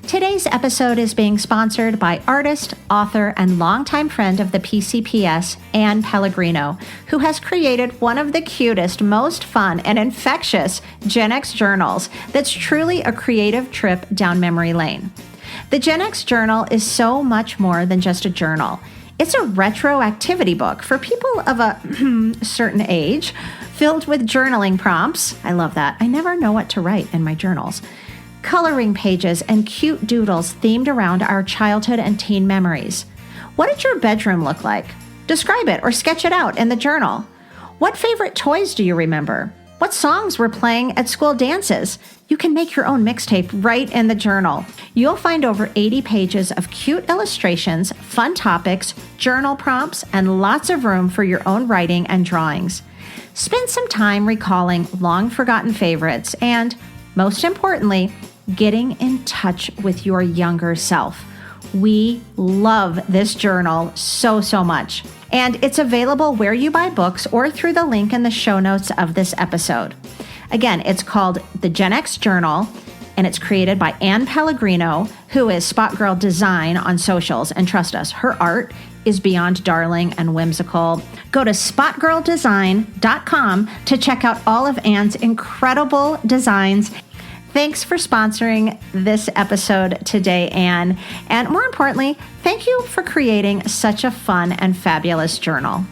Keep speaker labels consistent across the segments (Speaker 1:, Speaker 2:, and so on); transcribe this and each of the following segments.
Speaker 1: Today's episode is being sponsored by artist, author, and longtime friend of the PCPS, Anne Pellegrino, who has created one of the cutest, most fun, and infectious Gen X journals that's truly a creative trip down memory lane. The Gen X journal is so much more than just a journal. It's a retro activity book for people of a certain age, filled with journaling prompts. I love that. I never know what to write in my journals. Coloring pages, and cute doodles themed around our childhood and teen memories. What did your bedroom look like? Describe it or sketch it out in the journal. What favorite toys do you remember? What songs were playing at school dances? You can make your own mixtape right in the journal. You'll find over 80 pages of cute illustrations, fun topics, journal prompts, and lots of room for your own writing and drawings. Spend some time recalling long-forgotten favorites and, most importantly, getting in touch with your younger self. We love this journal so much. And it's available where you buy books or through the link in the show notes of this episode. Again, it's called the Gen X Journal, and it's created by Anne Pellegrino, who is Spot Girl Design on socials. And trust us, her art is beyond darling and whimsical. Go to spotgirldesign.com to check out all of Anne's incredible designs. Thanks for sponsoring this episode today, Anne. And more importantly, thank you for creating such a fun and fabulous journal.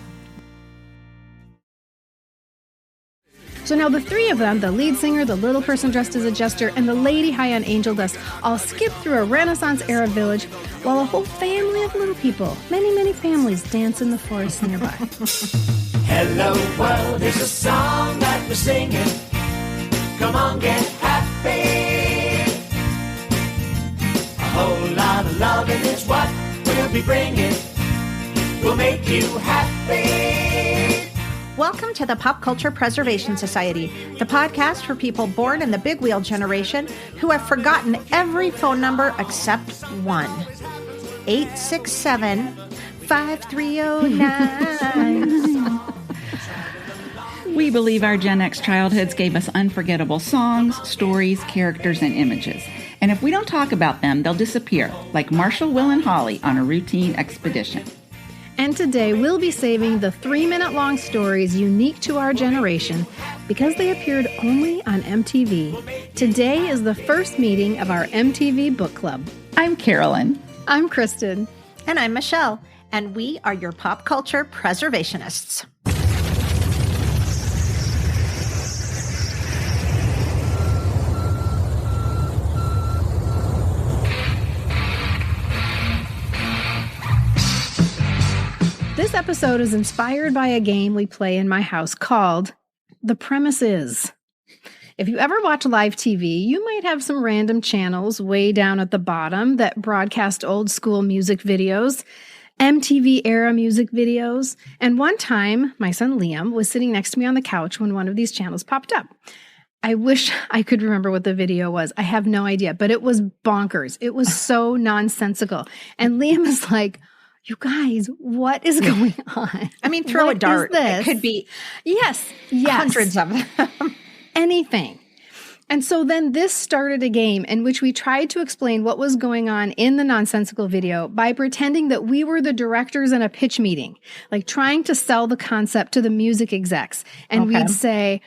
Speaker 2: So now the three of them, the lead singer, the little person dressed as a jester, and the lady high on angel dust, all skip through a Renaissance-era village while a whole family of little people, many families, dance in the forest nearby.
Speaker 3: Hello world is a song that we're singing. Come on, get happy. A whole lot of loving is what we'll be bringing. We'll make you happy.
Speaker 1: Welcome to the Pop Culture Preservation Society, the podcast for people born in the big wheel generation who have forgotten every phone number except one. 867-5309.
Speaker 4: We believe our Gen X childhoods gave us unforgettable songs, stories, characters, and images. And if we don't talk about them, they'll disappear, like Marshall, Will, and Holly on a routine expedition.
Speaker 2: And today we'll be saving the 3-minute-long stories unique to our generation because they appeared only on MTV. Today is the first meeting of our MTV Book Club.
Speaker 4: I'm Carolyn.
Speaker 2: I'm Kristen.
Speaker 1: And I'm Michelle. And we are your pop culture preservationists.
Speaker 2: This episode is inspired by a game we play in my house called The Premise Is. If you ever watch live TV, you might have some random channels way down at the bottom that broadcast old school music videos, MTV era music videos. And one time, my son Liam was sitting next to me on the couch when one of these channels popped up. I wish I could remember what the video was. I have no idea, but it was bonkers. It was so nonsensical. And Liam is like, you guys, what is going on?
Speaker 1: I mean, throw a dart. It could be
Speaker 2: yes,
Speaker 1: hundreds of them.
Speaker 2: Anything. And so then this started a game in which we tried to explain what was going on in the nonsensical video by pretending that we were the directors in a pitch meeting, like trying to sell the concept to the music execs. And we'd say,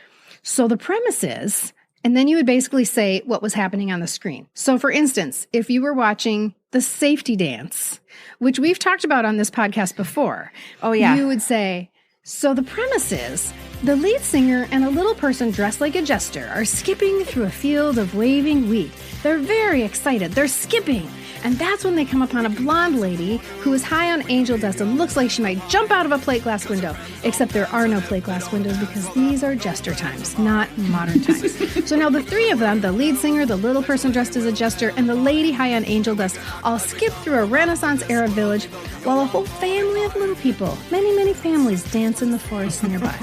Speaker 2: so the premise is, and then you would basically say what was happening on the screen. So for instance, if you were watching the safety dance, which we've talked about on this podcast before.
Speaker 1: Oh, yeah.
Speaker 2: You would say, so the premise is the lead singer and a little person dressed like a jester are skipping through a field of waving wheat. They're very excited. They're skipping. And that's when they come upon a blonde lady who is high on angel dust and looks like she might jump out of a plate glass window. Except there are no plate glass windows because these are jester times, not modern times. So now the three of them, the lead singer, the little person dressed as a jester, and the lady high on angel dust, all skip through a Renaissance-era village while a whole family of little people, many families, dance in the forest nearby.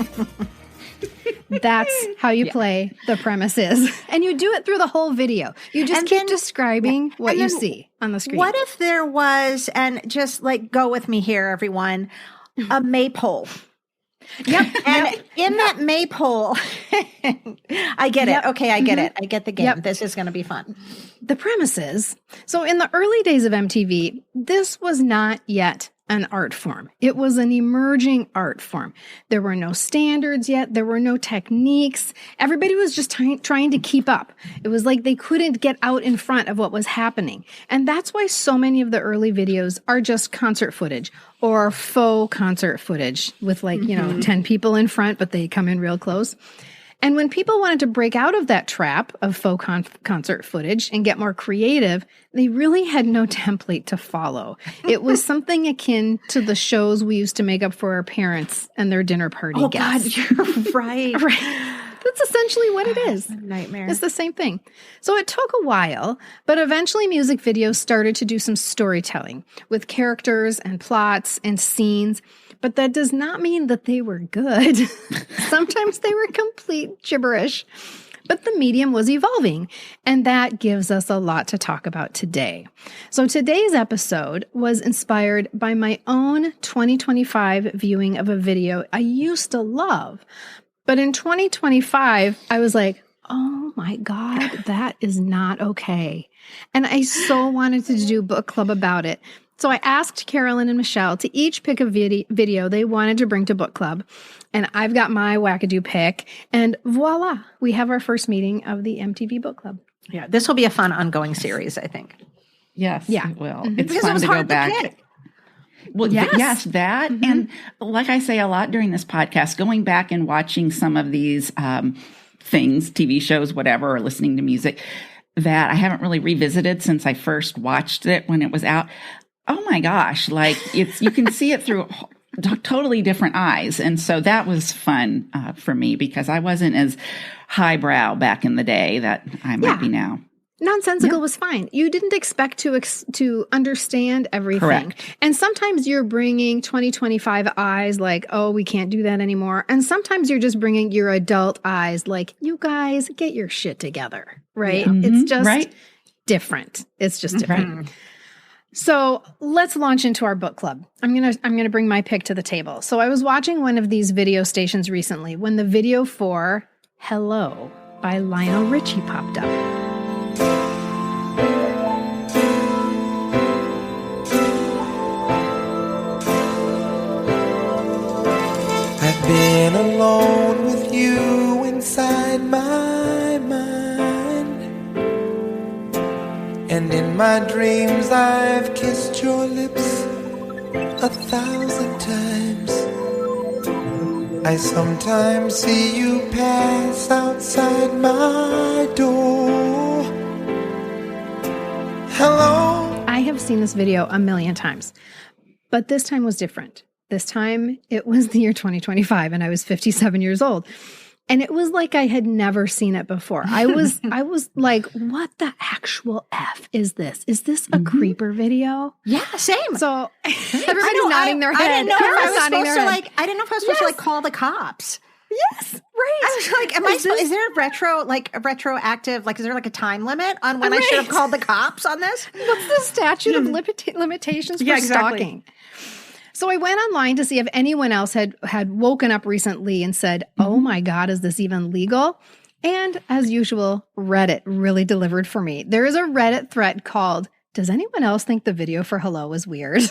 Speaker 2: That's how you play The Premise Is. And you do it through the whole video. You just keep describing what you see on the screen.
Speaker 1: What if there was, and just like go with me here, everyone, a maypole
Speaker 2: Yep.
Speaker 1: And in that maypole, I get it. Okay, I get it. I get the game.
Speaker 2: Yep.
Speaker 1: This is going to be fun.
Speaker 2: The premise is, so in the early days of MTV, this was not yet an art form. It was an emerging art form. There were no standards yet. There were no techniques. Everybody was just trying to keep up. It was like they couldn't get out in front of what was happening. And that's why so many of the early videos are just concert footage or faux concert footage with 10 people in front, but they come in real close. And when people wanted to break out of that trap of faux concert footage and get more creative, they really had no template to follow. It was something akin to the shows we used to make up for our parents and their dinner party guests.
Speaker 1: God, you're right.
Speaker 2: Right. That's essentially what it is.
Speaker 1: Nightmare.
Speaker 2: It's the same thing. So it took a while, but eventually music videos started to do some storytelling with characters and plots and scenes. But that does not mean that they were good. Sometimes they were complete gibberish. But the medium was evolving, and that gives us a lot to talk about today. So today's episode was inspired by my own 2025 viewing of a video I used to love. But in 2025, I was like, oh my God, that is not okay. And I so wanted to do book club about it. So I asked Carolyn and Michelle to each pick a video they wanted to bring to book club. And I've got my wackadoo pick. And voila, we have our first meeting of the MTV book club.
Speaker 1: Yeah, this will be a fun ongoing series, I think.
Speaker 4: Yes,
Speaker 2: Yeah.
Speaker 4: it will.
Speaker 2: Mm-hmm.
Speaker 4: It's
Speaker 1: Because
Speaker 4: fun
Speaker 1: it was
Speaker 4: to go
Speaker 1: hard to
Speaker 4: back.
Speaker 1: pick.
Speaker 4: Well, yes, that.
Speaker 2: Mm-hmm.
Speaker 4: And like I say a lot during this podcast, going back and watching some of these things, TV shows, whatever, or listening to music that I haven't really revisited since I first watched it when it was out. Oh my gosh, like you can see it through totally different eyes. And so that was fun for me because I wasn't as highbrow back in the day that I might be now.
Speaker 2: Nonsensical was fine. You didn't expect to understand everything.
Speaker 4: Correct.
Speaker 2: And sometimes you're bringing 2025 eyes like, oh, we can't do that anymore. And sometimes you're just bringing your adult eyes like, you guys get your shit together, right?
Speaker 4: Yeah.
Speaker 2: It's just
Speaker 4: different.
Speaker 2: It's just different. So let's launch into our book club. I'm gonna bring my pick to the table. So I was watching one of these video stations recently when the video for Hello by Lionel Richie popped up.
Speaker 3: I've been alone with you inside my mind, and in my dreams I've kissed your lips 1,000 times. I sometimes see you pass outside my door. Hello.
Speaker 2: I have seen this video a million times, but this time was different. This time it was the year 2025 and I was 57 years old. And it was like I had never seen it before. I was like, what the actual F is this? Is this a creeper video?
Speaker 1: Yeah, same.
Speaker 2: So everybody's nodding their head.
Speaker 1: I didn't know if I
Speaker 2: Everybody's
Speaker 1: was
Speaker 2: nodding
Speaker 1: supposed
Speaker 2: their
Speaker 1: to
Speaker 2: head.
Speaker 1: I didn't know if I was supposed to call the cops.
Speaker 2: Yes, right.
Speaker 1: I was like, is there a retroactive, is there a time limit on when I should have called the cops on this?
Speaker 2: What's the statute of limitations for stalking? So I went online to see if anyone else had woken up recently and said, oh my God, is this even legal? And as usual, Reddit really delivered for me. There is a Reddit thread called, does anyone else think the video for Hello is weird?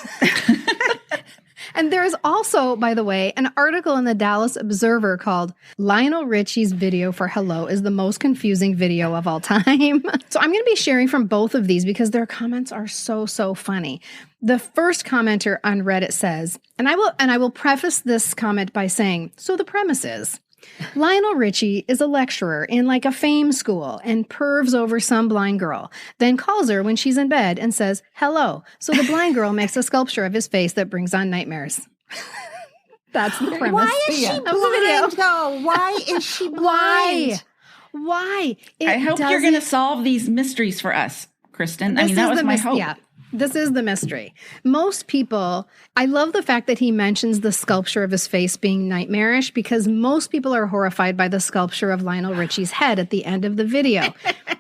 Speaker 2: And there's also, by the way, an article in the Dallas Observer called Lionel Richie's video for Hello is the most confusing video of all time. So I'm going to be sharing from both of these because their comments are so funny. The first commenter on Reddit says, and I will preface this comment by saying, so the premise is, Lionel Richie is a lecturer in a fame school and pervs over some blind girl, then calls her when she's in bed and says, hello. So the blind girl makes a sculpture of his face that brings on nightmares. That's the premise.
Speaker 1: Why is she blind, though? Why is she blind?
Speaker 2: Why?
Speaker 4: I hope you're going to solve these mysteries for us, Kristen. I mean, that was my hope.
Speaker 2: Yeah. This is the mystery. Most people, I love the fact that he mentions the sculpture of his face being nightmarish, because most people are horrified by the sculpture of Lionel Richie's head at the end of the video.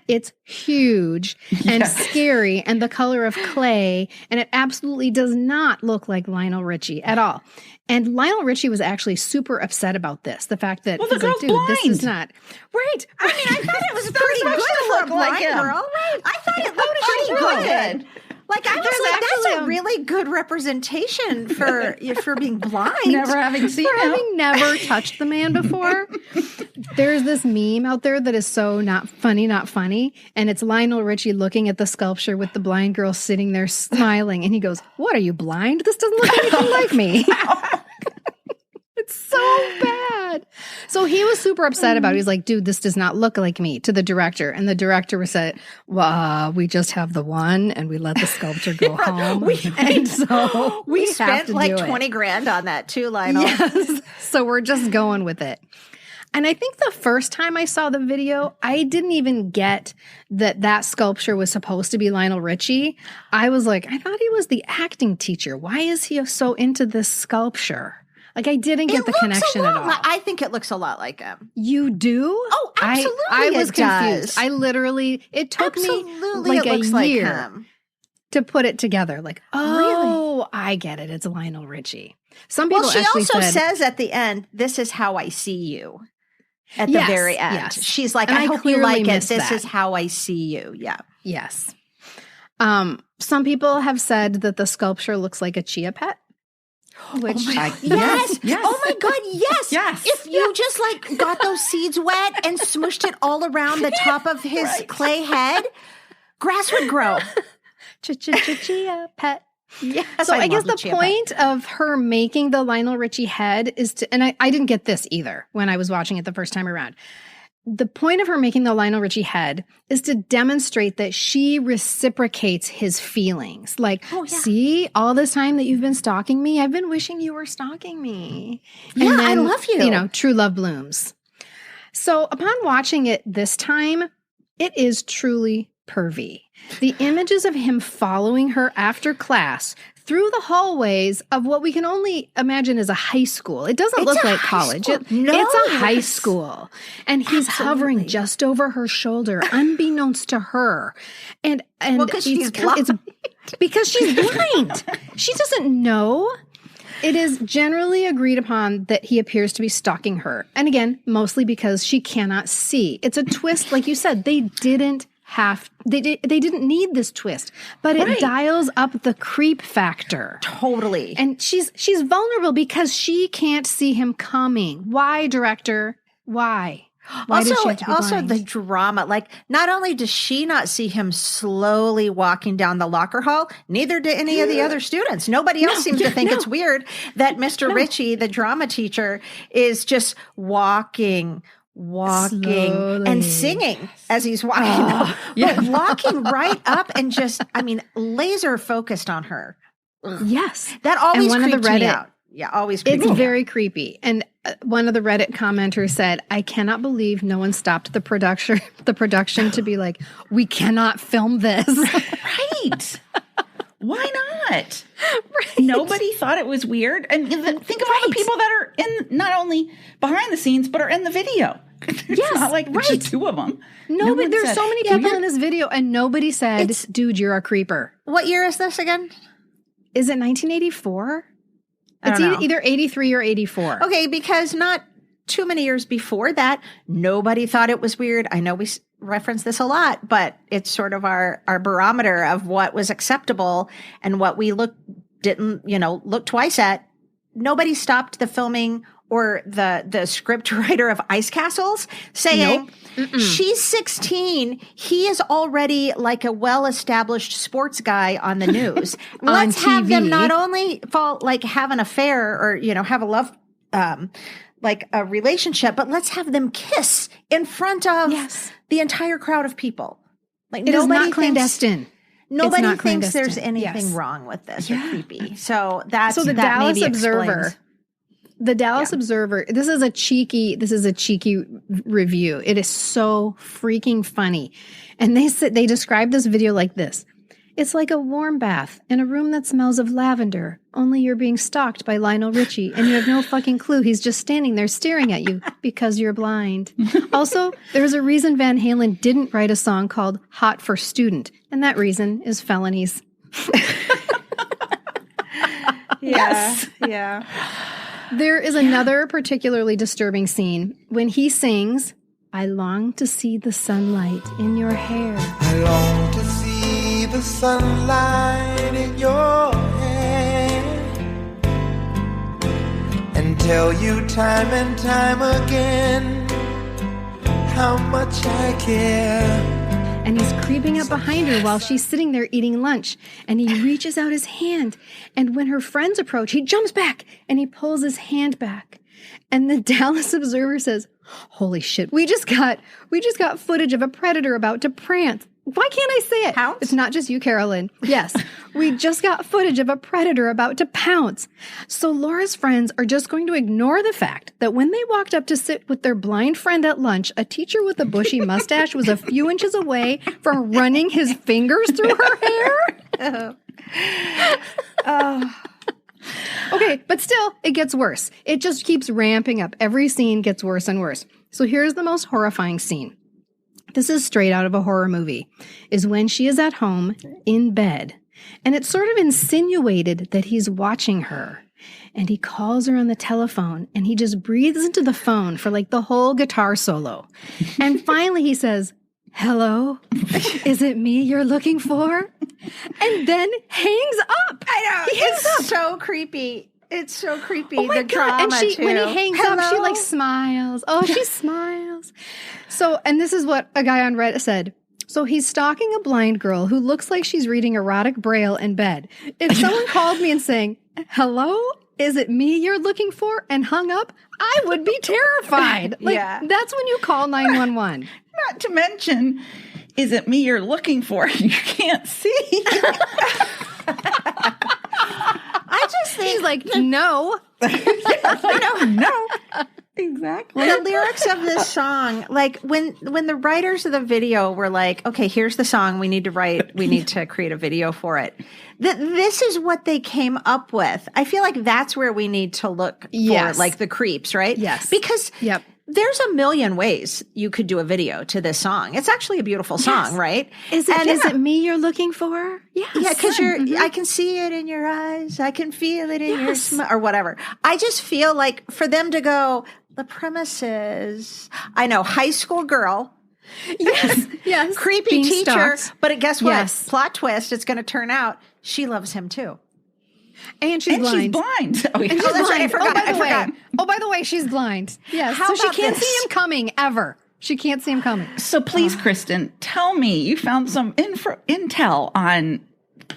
Speaker 2: It's huge and scary and the color of clay, and it absolutely does not look like Lionel Richie at all. And Lionel Richie was actually super upset about this. The fact that
Speaker 4: the girl's blind.
Speaker 2: This is not right.
Speaker 1: I mean, I thought it was pretty good for a blind girl. Right? I thought it looked pretty good. Like, I was like, that's a really good representation for being blind.
Speaker 4: Never having seen him.
Speaker 2: Having never touched the man before. There's this meme out there that is so not funny. And it's Lionel Richie looking at the sculpture with the blind girl sitting there smiling. And he goes, "What, are you blind? This doesn't look anything like me." It's so bad. So he was super upset about it. He's like, "Dude, this does not look like me," to the director. And the director said, "Well, we just have the one and we let the sculpture go home." And so
Speaker 1: we spent like 20 grand on that too, Lionel.
Speaker 2: Yes. So we're just going with it. And I think the first time I saw the video, I didn't even get that sculpture was supposed to be Lionel Richie. I was like, I thought he was the acting teacher. Why is he so into this sculpture? Like, I didn't get the connection at all.
Speaker 1: I think it looks a lot like him.
Speaker 2: You do?
Speaker 1: Oh, absolutely.
Speaker 2: I was confused. I literally, it took me like a year to put it together. Like, oh, I get it. It's Lionel Richie. Some people
Speaker 1: she
Speaker 2: actually
Speaker 1: also says at the end, "This is how I see you." At the very end. Yes. She's like, I hope you like it. This is how I see you. Yeah.
Speaker 2: Yes. Some people have said that the sculpture looks like a chia pet. Which
Speaker 1: yes. Oh my God, yes. If you just like got those seeds wet and smushed it all around the top of his clay head, grass would grow.
Speaker 2: Chia pet.
Speaker 1: Yes,
Speaker 2: so I guess the point of her making the Lionel Richie head is to, and I didn't get this either when I was watching it the first time around. The point of her making the Lionel Richie head is to demonstrate that she reciprocates his feelings. Like, see, all this time that you've been stalking me, I've been wishing you were stalking me.
Speaker 1: Yeah, and then, I love you.
Speaker 2: You know, true love blooms. So upon watching it this time, it is truly pervy. The images of him following her after class through the hallways of what we can only imagine as a high school. It doesn't look like college. It's a high school. And he's hovering just over her shoulder, unbeknownst to her. And
Speaker 1: because she's blind.
Speaker 2: It's because she's blind. She doesn't know. It is generally agreed upon that he appears to be stalking her. And again, mostly because she cannot see. It's a twist. Like you said, they didn't need this twist, but it dials up the creep factor.
Speaker 1: Totally.
Speaker 2: And she's vulnerable because she can't see him coming. Why, director? Why?
Speaker 1: Also the drama. Like, not only does she not see him slowly walking down the locker hall, neither do any of the other students. Nobody else seems to think it's weird that Mr. Richie, the drama teacher, is just walking slowly. And singing as he's walking up. But walking right up and just, laser focused on her. Ugh.
Speaker 2: Yes.
Speaker 1: That always creeped me out. Yeah, always creepy.
Speaker 2: It's very creepy. And one of the Reddit commenters said, "I cannot believe no one stopped the production to be like, we cannot film this."
Speaker 4: Right. Why not? Right. Nobody thought it was weird. And think of all the people that are in, not only behind the scenes, but are in the video. It's not like there's just two of them.
Speaker 2: There's so many people in this video, and nobody said, "Dude, you're a creeper."
Speaker 1: What year is this again?
Speaker 2: Is it 1984? It's either 83 or 84.
Speaker 1: Okay, because not too many years before that, nobody thought it was weird. I know we reference this a lot, but it's sort of our barometer of what was acceptable and what we didn't look twice at. Nobody stopped the filming or the script writer of Ice Castles saying, she's 16. He is already like a well-established sports guy on the news. Let's have them not only have an affair or, have a love, like a relationship, but let's have them kiss in front of the entire crowd of people. Like,
Speaker 2: it is not clandestine.
Speaker 1: Nobody thinks there's anything wrong with this or creepy. So
Speaker 2: the Dallas Observer. The Dallas Observer, this is a cheeky review. It is so freaking funny. And they describe this video like this. It's like a warm bath in a room that smells of lavender, only you're being stalked by Lionel Richie and you have no fucking clue he's just standing there staring at you because you're blind. Also, there's a reason Van Halen didn't write a song called Hot for Student, and that reason is felonies.
Speaker 1: Yes. Yeah.
Speaker 2: There is another particularly disturbing scene when he sings, I long to see the sunlight in your hair.
Speaker 3: I long to see the sunlight in your hair and tell you time and time again how much I care.
Speaker 2: And he's creeping up behind her while she's sitting there eating lunch. And he reaches out his hand. And when her friends approach, he jumps back and he pulls his hand back. And the Dallas Observer says, holy shit, we just got footage of a predator about to prance. Why can't I say it?
Speaker 1: Pounce?
Speaker 2: It's not just you, Carolyn. Yes, we just got footage of a predator about to pounce. So Laura's friends are just going to ignore the fact that when they walked up to sit with their blind friend at lunch, a teacher with a bushy mustache was a few inches away from running his fingers through her hair. Okay, but still, it gets worse. It just keeps ramping up. Every scene gets worse and worse. So here's the most horrifying scene. This is straight out of a horror movie, is when she is at home in bed. And it's sort of insinuated that he's watching her. And he calls her on the telephone and he just breathes into the phone for like the whole guitar solo. And finally he says, hello, is it me you're looking for? And then hangs up.
Speaker 1: I know.
Speaker 2: He hangs up.
Speaker 1: So creepy. It's so creepy.
Speaker 2: Oh my
Speaker 1: the
Speaker 2: God.
Speaker 1: drama,
Speaker 2: And she,
Speaker 1: too.
Speaker 2: when he hangs up, she
Speaker 1: Hello?
Speaker 2: like smiles. Oh, she smiles. So, and this is what a guy on Reddit said. So he's stalking a blind girl who looks like she's reading erotic braille in bed. If someone called me and saying, hello, is it me you're looking for? And hung up, I would be terrified. Like,
Speaker 1: Yeah.
Speaker 2: that's when you call 911.
Speaker 4: Not to mention, is it me you're looking for? You can't see.
Speaker 1: I just think
Speaker 2: He's like, no.
Speaker 4: No. Exactly.
Speaker 1: the lyrics of this song, like when the writers of the video were like, okay, here's the song we need to write, we need to create a video for it. This is what they came up with. I feel like that's where we need to look
Speaker 2: Yes.
Speaker 1: for like the creeps, right?
Speaker 2: Yes.
Speaker 1: Because
Speaker 2: Yep.
Speaker 1: there's a million ways you could do a video to this song. It's actually a beautiful song,
Speaker 2: Yes.
Speaker 1: right?
Speaker 2: Is it me you're looking for? Yes.
Speaker 1: Yeah, because I can see it in your eyes. I can feel it in your
Speaker 2: Yes.
Speaker 1: or whatever. I just feel like for them to go, the premise is, I know, high school girl,
Speaker 2: Yes. Yes.
Speaker 1: creepy
Speaker 2: Being
Speaker 1: teacher,
Speaker 2: stalked.
Speaker 1: but guess what?
Speaker 2: Yes.
Speaker 1: Plot twist, it's going to turn out she loves him too.
Speaker 2: And she's blind.
Speaker 4: She's blind. Oh, yeah.
Speaker 2: And she's
Speaker 1: that's right. I
Speaker 2: blind.
Speaker 1: forgot. I forgot.
Speaker 2: Oh, by the way, she's blind. Yes.
Speaker 1: How
Speaker 2: So she
Speaker 1: about
Speaker 2: can't
Speaker 1: this?
Speaker 2: see him coming ever. She can't see him coming.
Speaker 4: So please, Kristen, tell me you found some intel on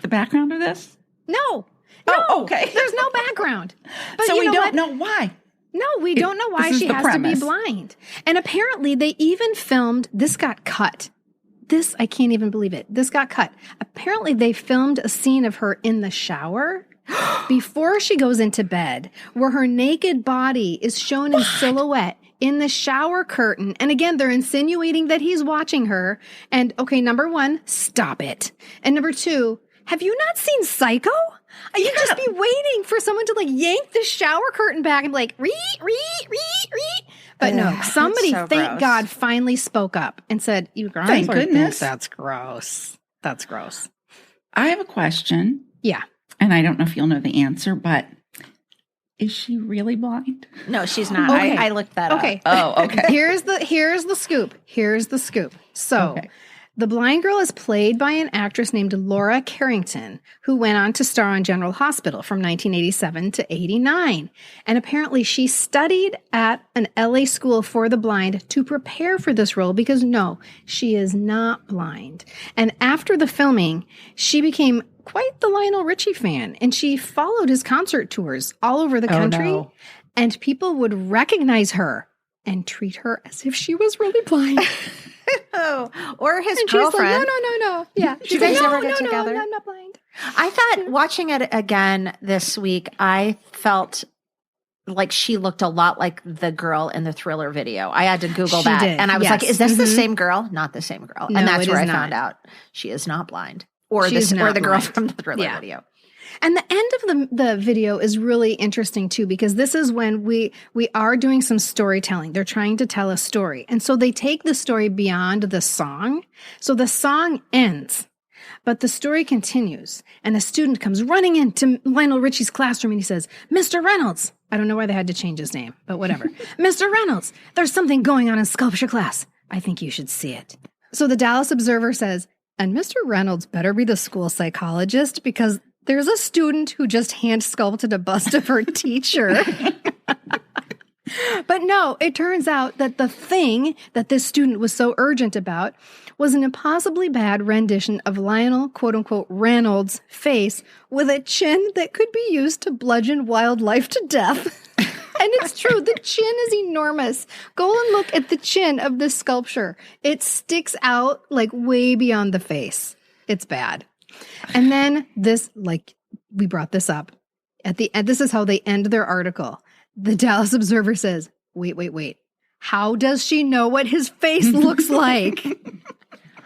Speaker 4: the background of this?
Speaker 2: No.
Speaker 4: Oh, okay.
Speaker 2: There's no background. But
Speaker 4: So
Speaker 2: you
Speaker 4: we
Speaker 2: know
Speaker 4: don't
Speaker 2: what?
Speaker 4: know why.
Speaker 2: No, we don't know why
Speaker 4: this is
Speaker 2: she
Speaker 4: the
Speaker 2: has
Speaker 4: premise.
Speaker 2: to be blind. And apparently they even filmed, this got cut. This, I can't even believe it. This got cut. Apparently they filmed a scene of her in the shower before she goes into bed where her naked body is shown in silhouette in the shower curtain. And again, they're insinuating that he's watching her. And okay, number one, stop it. And number two, have you not seen Psycho? You'd just be waiting for someone to like yank the shower curtain back and be like, ree. But no, somebody,
Speaker 1: so
Speaker 2: thank
Speaker 1: gross.
Speaker 2: God, finally spoke up and said, you guys
Speaker 4: Thank
Speaker 2: are
Speaker 4: goodness.
Speaker 2: That's gross. That's gross.
Speaker 4: I have a question,
Speaker 2: Yeah.
Speaker 4: and I don't know if you'll know the answer, but is she really blind?
Speaker 1: No, she's not.
Speaker 2: Okay.
Speaker 1: I looked that up.
Speaker 2: Okay.
Speaker 4: Oh, okay.
Speaker 2: Here's the scoop. Here's the scoop. So
Speaker 4: Okay.
Speaker 2: the blind girl is played by an actress named Laura Carrington, who went on to star on General Hospital from 1987 to 89. And apparently she studied at an LA school for the blind to prepare for this role because no, she is not blind. And after the filming, she became quite the Lionel Richie fan, and she followed his concert tours all over the country.
Speaker 1: no.
Speaker 2: And people would recognize her and treat her as if she was really blind.
Speaker 1: Oh, or his
Speaker 2: And
Speaker 1: girlfriend.
Speaker 2: she's like, no. Yeah.
Speaker 1: you guys
Speaker 2: like,
Speaker 1: ever get together?
Speaker 2: No, I'm not blind.
Speaker 1: I thought watching it again this week, I felt like she looked a lot like the girl in the Thriller video. I had to Google
Speaker 2: She
Speaker 1: that.
Speaker 2: did,
Speaker 1: And I was
Speaker 2: yes.
Speaker 1: like, is this the
Speaker 2: Mhm.
Speaker 1: same girl? Not the same girl.
Speaker 2: No,
Speaker 1: and that's
Speaker 2: it
Speaker 1: where
Speaker 2: is
Speaker 1: I found
Speaker 2: not.
Speaker 1: out she is not blind. or
Speaker 2: She's
Speaker 1: the
Speaker 2: not
Speaker 1: girl
Speaker 2: blind.
Speaker 1: from the Thriller
Speaker 2: Yeah.
Speaker 1: video.
Speaker 2: And the end of the video is really interesting too, because this is when we are doing some storytelling. They're trying to tell a story. And so they take the story beyond the song. So the song ends, but the story continues. And a student comes running into Lionel Richie's classroom and he says, "Mr. Reynolds." I don't know why they had to change his name, but whatever. "Mr. Reynolds, there's something going on in sculpture class. I think you should see it." So the Dallas Observer says, "And Mr. Reynolds better be the school psychologist, because there's a student who just hand sculpted a bust of her teacher." But no, it turns out that the thing that this student was so urgent about was an impossibly bad rendition of Lionel, quote unquote, Reynolds' face with a chin that could be used to bludgeon wildlife to death. And it's true, the chin is enormous. Go and look at the chin of this sculpture. It sticks out like way beyond the face. It's bad. And then this, like, we brought this up at the end. This is how they end their article. The Dallas Observer says, wait. How does she know what his face looks like?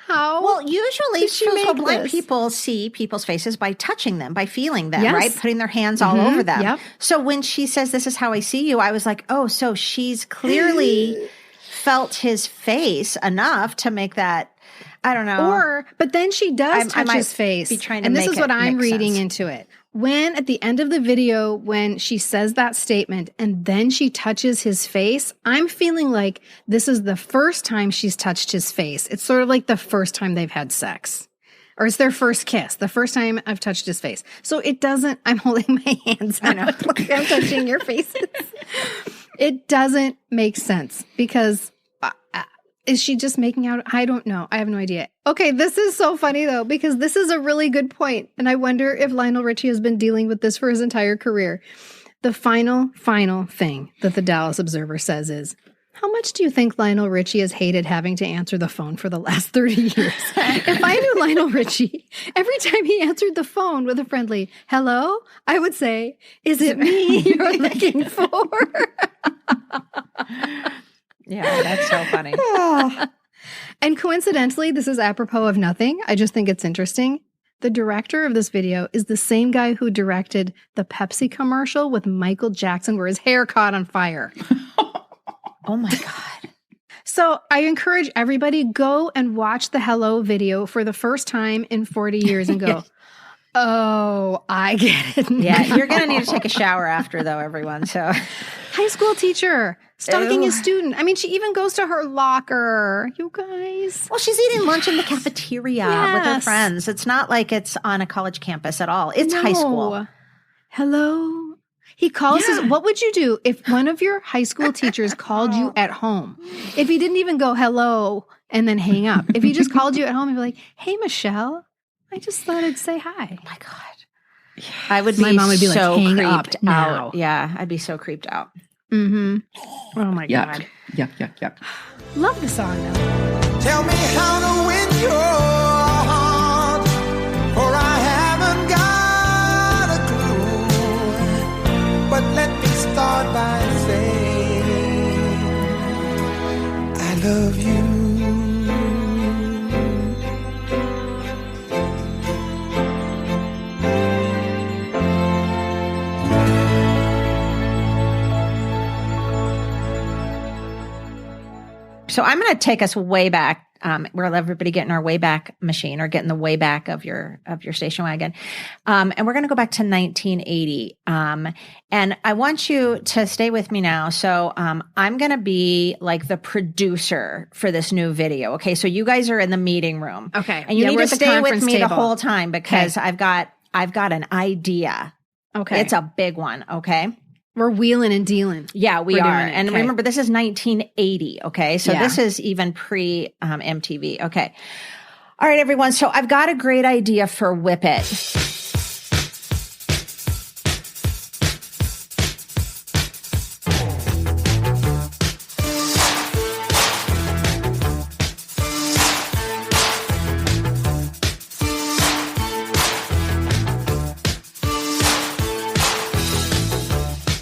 Speaker 2: How?
Speaker 1: Well, usually
Speaker 2: did she make
Speaker 1: blind
Speaker 2: this?
Speaker 1: people see people's faces by touching them, by feeling them,
Speaker 2: Yes.
Speaker 1: right? Putting their hands all over them.
Speaker 2: Yep.
Speaker 1: So when she says, "This is how I see you," I was like, oh, so she's clearly felt his face enough to make that, I don't know.
Speaker 2: But then she does
Speaker 1: I
Speaker 2: touch
Speaker 1: might
Speaker 2: his face.
Speaker 1: be trying to
Speaker 2: and this
Speaker 1: make
Speaker 2: is what
Speaker 1: it
Speaker 2: I'm
Speaker 1: make
Speaker 2: reading
Speaker 1: sense.
Speaker 2: into it. When at the end of the video, when she says that statement and then she touches his face, I'm feeling like this is the first time she's touched his face. It's sort of like the first time they've had sex. Or it's their first kiss, the first time I've touched his face. So it doesn't, I'm holding my hands out like I'm touching your faces. It doesn't make sense because is she just making out? I don't know. I have no idea. Okay, this is so funny though, because this is a really good point. And I wonder if Lionel Richie has been dealing with this for his entire career. The final thing that the Dallas Observer says is, how much do you think Lionel Richie has hated having to answer the phone for the last 30 years? If I knew Lionel Richie, every time he answered the phone with a friendly hello, I would say, "Is it me you're looking for?"
Speaker 1: Yeah, that's so funny.
Speaker 2: And coincidentally, this is apropos of nothing. I just think it's interesting. The director of this video is the same guy who directed the Pepsi commercial with Michael Jackson where his hair caught on fire.
Speaker 1: Oh my God.
Speaker 2: So I encourage everybody, go and watch the Hello video for the first time in 40 years and go, oh, I get it.
Speaker 1: Yeah, you're going to need to take a shower after, though, everyone. So,
Speaker 2: High school teacher stalking
Speaker 1: Ew.
Speaker 2: a student. I mean, she even goes to her locker. You guys.
Speaker 1: well, she's eating lunch in the cafeteria with her
Speaker 2: Yes.
Speaker 1: friends. It's not like it's on a college campus at all. It's high school.
Speaker 2: No. Hello. He calls his, what would you do if one of your high school teachers called you at home? If he didn't even go hello and then hang up. If he just called you at home and be like, "Hey, Michelle, I just thought I'd say hi."
Speaker 1: Oh my God. I would be
Speaker 2: My mom would be like,
Speaker 1: so
Speaker 2: "Hang up
Speaker 1: creeped
Speaker 2: now."
Speaker 1: out. Yeah, I'd be so creeped out.
Speaker 2: Mm-hmm. Oh my God.
Speaker 4: Yuck.
Speaker 2: Love the song though.
Speaker 3: Tell me how to win your heart, for I haven't got a clue. But let me start by saying I love you.
Speaker 1: So I'm going to take us way back. We'll let everybody get in our way back machine or get in the way back of your station wagon. And we're going to go back to 1980. And I want you to stay with me now. So I'm going to be like the producer for this new video. Okay. So you guys are in the meeting room.
Speaker 2: Okay.
Speaker 1: And you
Speaker 2: Yeah,
Speaker 1: need
Speaker 2: we're
Speaker 1: to
Speaker 2: at the
Speaker 1: stay with
Speaker 2: conference
Speaker 1: me the
Speaker 2: table.
Speaker 1: whole time because I've got an idea.
Speaker 2: Okay.
Speaker 1: It's a big one. Okay.
Speaker 2: We're wheeling and dealing.
Speaker 1: Yeah, we
Speaker 2: We're
Speaker 1: are.
Speaker 2: doing it.
Speaker 1: And
Speaker 2: Okay.
Speaker 1: remember, this is 1980. Okay. So
Speaker 2: Yeah.
Speaker 1: this is even pre MTV. Okay. All right, everyone. So I've got a great idea for Whip It.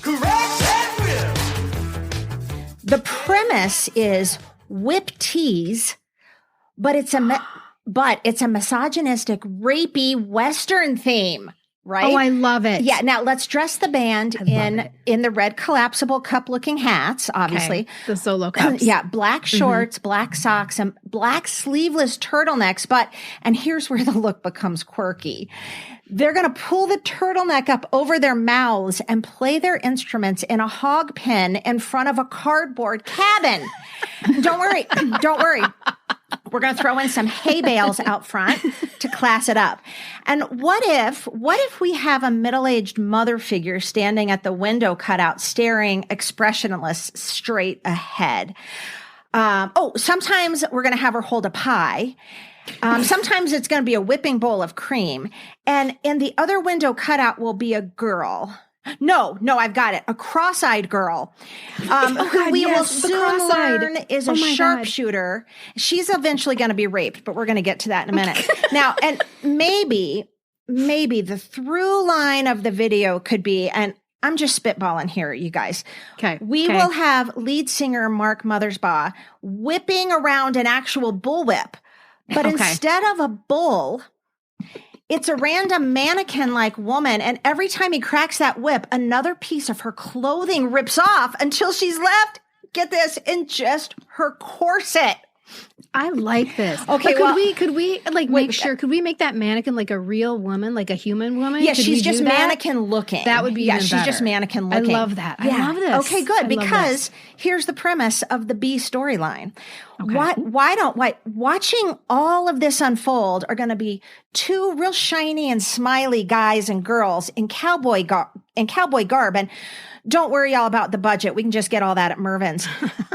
Speaker 3: Correct and will.
Speaker 1: The premise is whip tease, but it's a but it's a misogynistic, rapey Western theme. Right?
Speaker 2: Oh, I love it.
Speaker 1: Yeah. Now let's dress the band in the red collapsible cup looking hats, obviously.
Speaker 2: Okay. The solo cups.
Speaker 1: Yeah. Black shorts, black socks, and black sleeveless turtlenecks. And here's where the look becomes quirky. They're going to pull the turtleneck up over their mouths and play their instruments in a hog pen in front of a cardboard cabin. Don't worry. Don't worry. We're going to throw in some hay bales out front to class it up. And what if we have a middle-aged mother figure standing at the window cutout, staring expressionless straight ahead? Sometimes we're going to have her hold a pie. Sometimes it's going to be a whipping bowl of cream. And in the other window cutout will be a girl. No, I've got it. A cross-eyed girl, who we will soon learn is a sharpshooter. She's eventually going to be raped, but we're going to get to that in a minute. Now, and maybe the through line of the video could be, and I'm just spitballing here, you guys.
Speaker 2: Okay.
Speaker 1: We will have lead singer Mark Mothersbaugh whipping around an actual bullwhip, but instead of a bull, it's a random mannequin-like woman, and every time he cracks that whip, another piece of her clothing rips off until she's left, get this, in just her corset.
Speaker 2: I like this.
Speaker 1: Okay,
Speaker 2: but could we make sure? Could we make that mannequin like a real woman, like a human woman?
Speaker 1: Yeah, she's just mannequin looking.
Speaker 2: That would be even
Speaker 1: she's
Speaker 2: better.
Speaker 1: Just mannequin looking.
Speaker 2: I love that.
Speaker 1: Yeah.
Speaker 2: I love this.
Speaker 1: Okay, good. Because here's the premise of the B storyline. Okay. Watching all of this unfold are going to be two real shiny and smiley guys and girls in cowboy garb. And don't worry all about the budget. We can just get all that at Mervin's.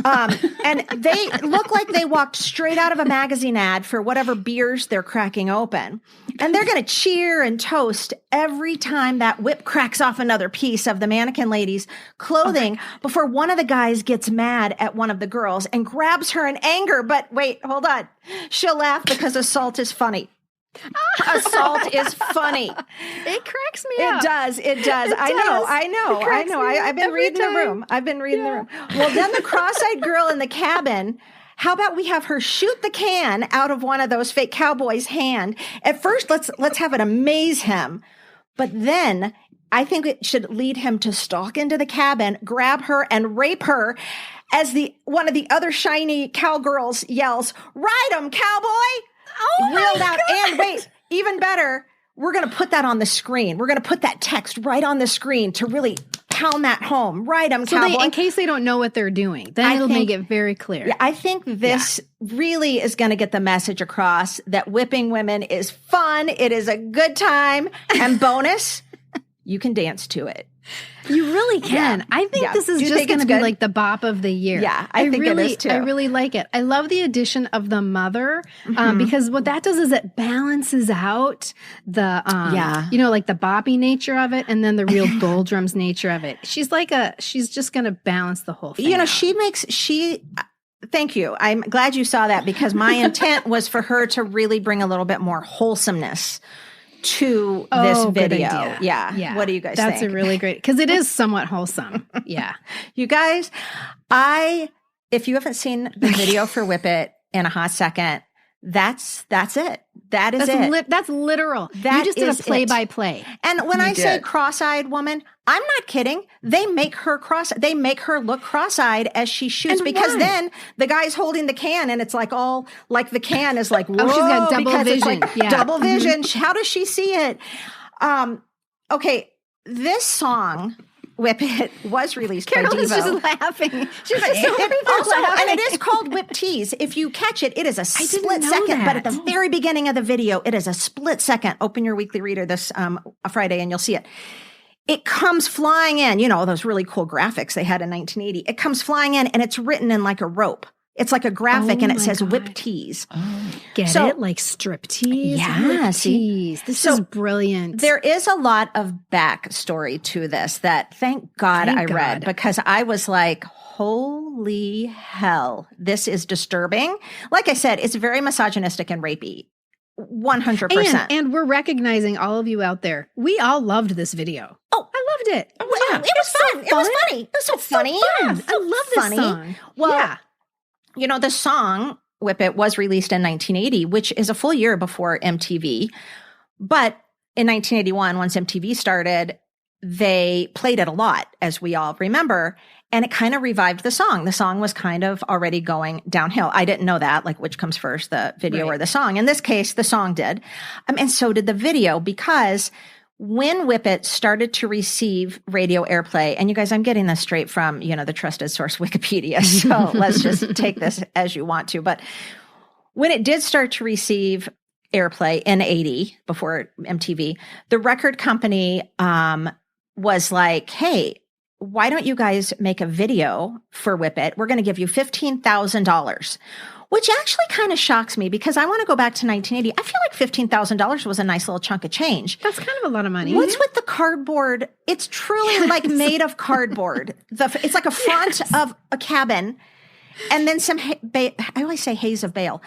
Speaker 1: And they look like they walked straight out of a magazine ad for whatever beers they're cracking open. And they're going to cheer and toast every time that whip cracks off another piece of the mannequin lady's clothing before one of the guys gets mad at one of the girls and grabs her in anger. But wait, hold on. She'll laugh because assault is funny. Assault is funny.
Speaker 2: It cracks me up.
Speaker 1: It does. I know. I've been reading the room. Well, then the cross-eyed girl in the cabin, how about we have her shoot the can out of one of those fake cowboys' hand? At first, let's have it amaze him. But then I think it should lead him to stalk into the cabin, grab her, and rape her as one of the other shiny cowgirls yells, "Ride 'em, cowboy!"
Speaker 2: Oh,
Speaker 1: real loud. And wait, even better, we're going to put that on the screen. We're going to put that text right on the screen to really pound that home. Right, cowboy.
Speaker 2: In case they don't know what they're doing, then it'll make it very clear.
Speaker 1: Yeah, I think this really is going to get the message across that whipping women is fun. It is a good time. And bonus, you can dance to it.
Speaker 2: You really can.
Speaker 1: Yeah.
Speaker 2: I think this is just going to be like the bop of the year.
Speaker 1: Yeah, I think it is too.
Speaker 2: I really like it. I love the addition of the mother because what that does is it balances out the, like the boppy nature of it and then the real doldrums nature of it. She's just going to balance the whole thing out.
Speaker 1: Thank you. I'm glad you saw that because my intent was for her to really bring a little bit more wholesomeness to this video. Yeah. What do you guys think?
Speaker 2: That's a really great, because it is somewhat wholesome. Yeah.
Speaker 1: You guys, if you haven't seen the video for Whip It in a hot second, that's it. That's it.
Speaker 2: That's literal. You just did a play-by-play.
Speaker 1: And when I say cross-eyed woman, I'm not kidding. They make her look cross-eyed as she shoots because then the guy's holding the can and it's like all like the can is like, whoa,
Speaker 2: she's got double vision.
Speaker 1: It's like double vision. How does she see it? Okay, this song, Whip It, was released by Devo.
Speaker 2: Carol is just laughing. She's just laughing.
Speaker 1: And it is called Whip Tease. If you catch it, it is a split second. But at the very beginning of the video, it is a split second. Open your weekly reader this Friday and you'll see it. It comes flying in. You know, those really cool graphics they had in 1980. It comes flying in and it's written in like a rope. It's like a graphic and it says Whip Tease.
Speaker 2: Oh. Get it? Like strip tease?
Speaker 1: Yeah.
Speaker 2: Whip tease. This is brilliant.
Speaker 1: There is a lot of backstory to this that thank God I read because I was like, holy hell, this is disturbing. Like I said, it's very misogynistic and rapey. 100%.
Speaker 2: And we're recognizing all of you out there. We all loved this video.
Speaker 1: Oh,
Speaker 2: I loved it.
Speaker 1: It was fun. It was funny. It was so funny.
Speaker 2: I love this song.
Speaker 1: Well, you know, the song Whip It was released in 1980, which is a full year before MTV. But in 1981, once MTV started, they played it a lot, as we all remember, and it kind of revived the song. The song was kind of already going downhill. I didn't know that, like which comes first, the video or the song. In this case, the song did. And so did the video, because when Whip It started to receive radio airplay, and you guys, I'm getting this straight from, the trusted source Wikipedia, so let's just take this as you want to. But when it did start to receive airplay in 80, before MTV, the record company was like, hey, why don't you guys make a video for Whip It? We're going to give you $15,000. Which actually kind of shocks me, because I want to go back to 1980. I feel like $15,000 was a nice little chunk of change.
Speaker 2: That's kind of a lot of money.
Speaker 1: What's with the cardboard? It's truly like made of cardboard. It's like a front of a cabin, and then some, I always say haze of bale.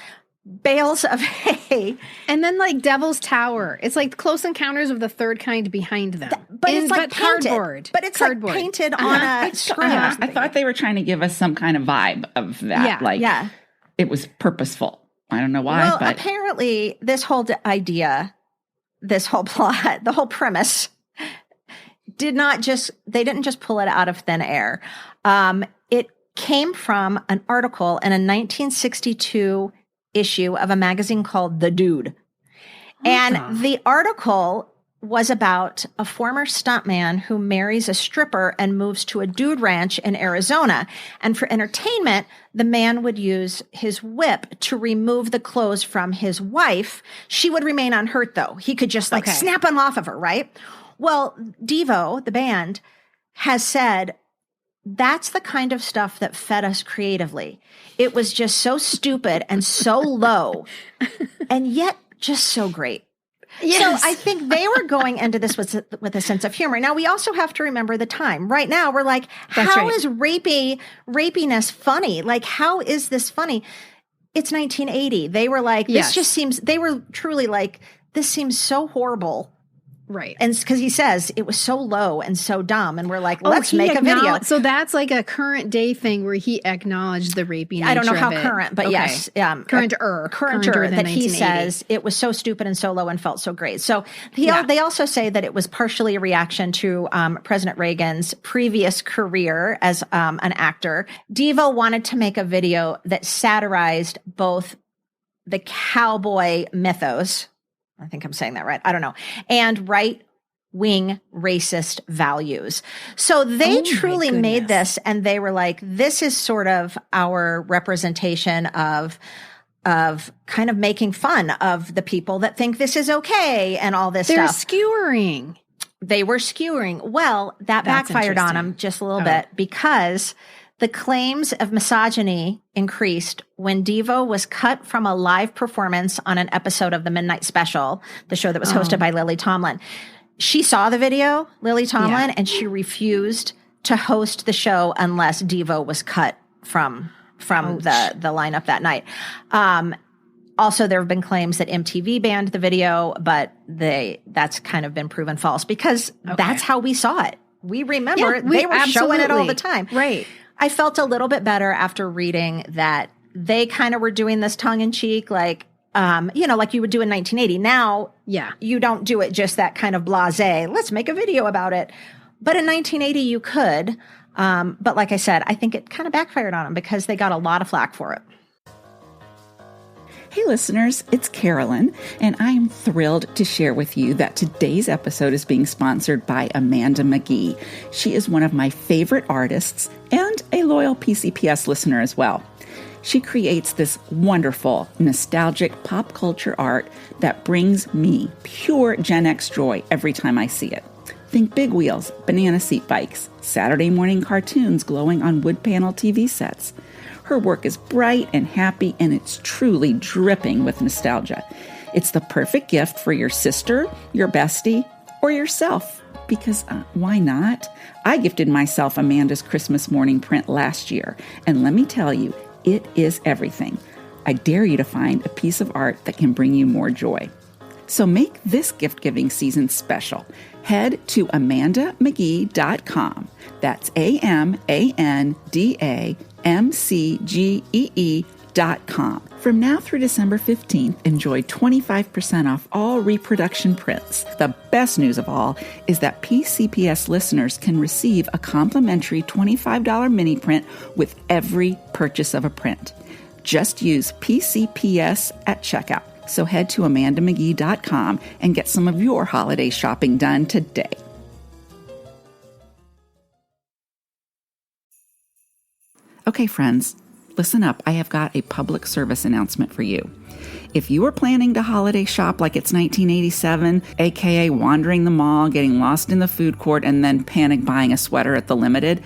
Speaker 1: Bales of hay.
Speaker 2: And then like Devil's Tower. It's like Close Encounters of the Third Kind behind them.
Speaker 1: But it's like painted.
Speaker 2: Cardboard.
Speaker 1: But it's
Speaker 2: cardboard.
Speaker 1: Like painted on a screen.
Speaker 4: I thought they were trying to give us some kind of vibe of that.
Speaker 1: Yeah.
Speaker 4: It was purposeful. I don't know why.
Speaker 1: Well,
Speaker 4: but
Speaker 1: apparently this whole idea, this whole plot, the whole premise they didn't just pull it out of thin air. It came from an article in a 1962 issue of a magazine called The Dude. And the article was about a former stuntman who marries a stripper and moves to a dude ranch in Arizona. And for entertainment, the man would use his whip to remove the clothes from his wife. She would remain unhurt, though. He could just snap them off of her, right? Well, Devo, the band, has said that's the kind of stuff that fed us creatively. It was just so stupid and so low, and yet just so great. Yes. So I think they were going into this with a sense of humor. Now, we also have to remember the time. Right now, we're like, how is rapiness funny? Like, how is this funny? It's 1980. They were like, they were truly like, this seems so horrible.
Speaker 2: Right.
Speaker 1: And because he says it was so low and so dumb. And we're like, let's make a video.
Speaker 2: So that's like a current day thing where he acknacknowledged the rapey nature.
Speaker 1: I don't know how
Speaker 2: of it.
Speaker 1: current, but yes.
Speaker 2: Currenter
Speaker 1: That he says it was so stupid and so low and felt so great. So they also say that it was partially a reaction to President Reagan's previous career as an actor. Devo wanted to make a video that satirized both the cowboy mythos, I think I'm saying that right, I don't know, and right-wing racist values. So they truly made this, and they were like, this is sort of our representation of kind of making fun of the people that think this is okay and all this
Speaker 2: They're
Speaker 1: stuff.
Speaker 2: skewering.
Speaker 1: They were skewering. Well, that backfired on them just a little bit, because the claims of misogyny increased when Devo was cut from a live performance on an episode of the Midnight Special, the show that was hosted by Lily Tomlin. She saw the video, Lily Tomlin, and she refused to host the show unless Devo was cut from the lineup that night. Also, there have been claims that MTV banned the video, but that's kind of been proven false, because that's how we saw it. We remember they were showing it all the time.
Speaker 2: Right.
Speaker 1: I felt a little bit better after reading that they kind of were doing this tongue in cheek, like, like you would do in 1980. Now, you don't do it just that kind of blasé. Let's make a video about it. But in 1980, you could. But like I said, I think it kind of backfired on them because they got a lot of flack for it.
Speaker 4: Hey listeners, it's Carolyn, and I am thrilled to share with you that today's episode is being sponsored by Amanda McGee. She is one of my favorite artists and a loyal PCPS listener as well. She creates this wonderful, nostalgic pop culture art that brings me pure Gen X joy every time I see it. Think big wheels, banana seat bikes, Saturday morning cartoons glowing on wood panel TV sets. Her work is bright and happy, and it's truly dripping with nostalgia. It's the perfect gift for your sister, your bestie, or yourself. Because why not? I gifted myself Amanda's Christmas morning print last year, and let me tell you, it is everything. I dare you to find a piece of art that can bring you more joy. So make this gift-giving season special. Head to amandamcgee.com. That's AMANDAMCGEE.com From now through December 15th, enjoy 25% off all reproduction prints. The best news of all is that PCPS listeners can receive a complimentary $25 mini print with every purchase of a print. Just use PCPS at checkout. So head to amandamcgee.com and get some of your holiday shopping done today. Okay, friends, listen up. I have got a public service announcement for you. If you are planning to holiday shop like it's 1987, aka wandering the mall, getting lost in the food court, and then panic buying a sweater at the Limited,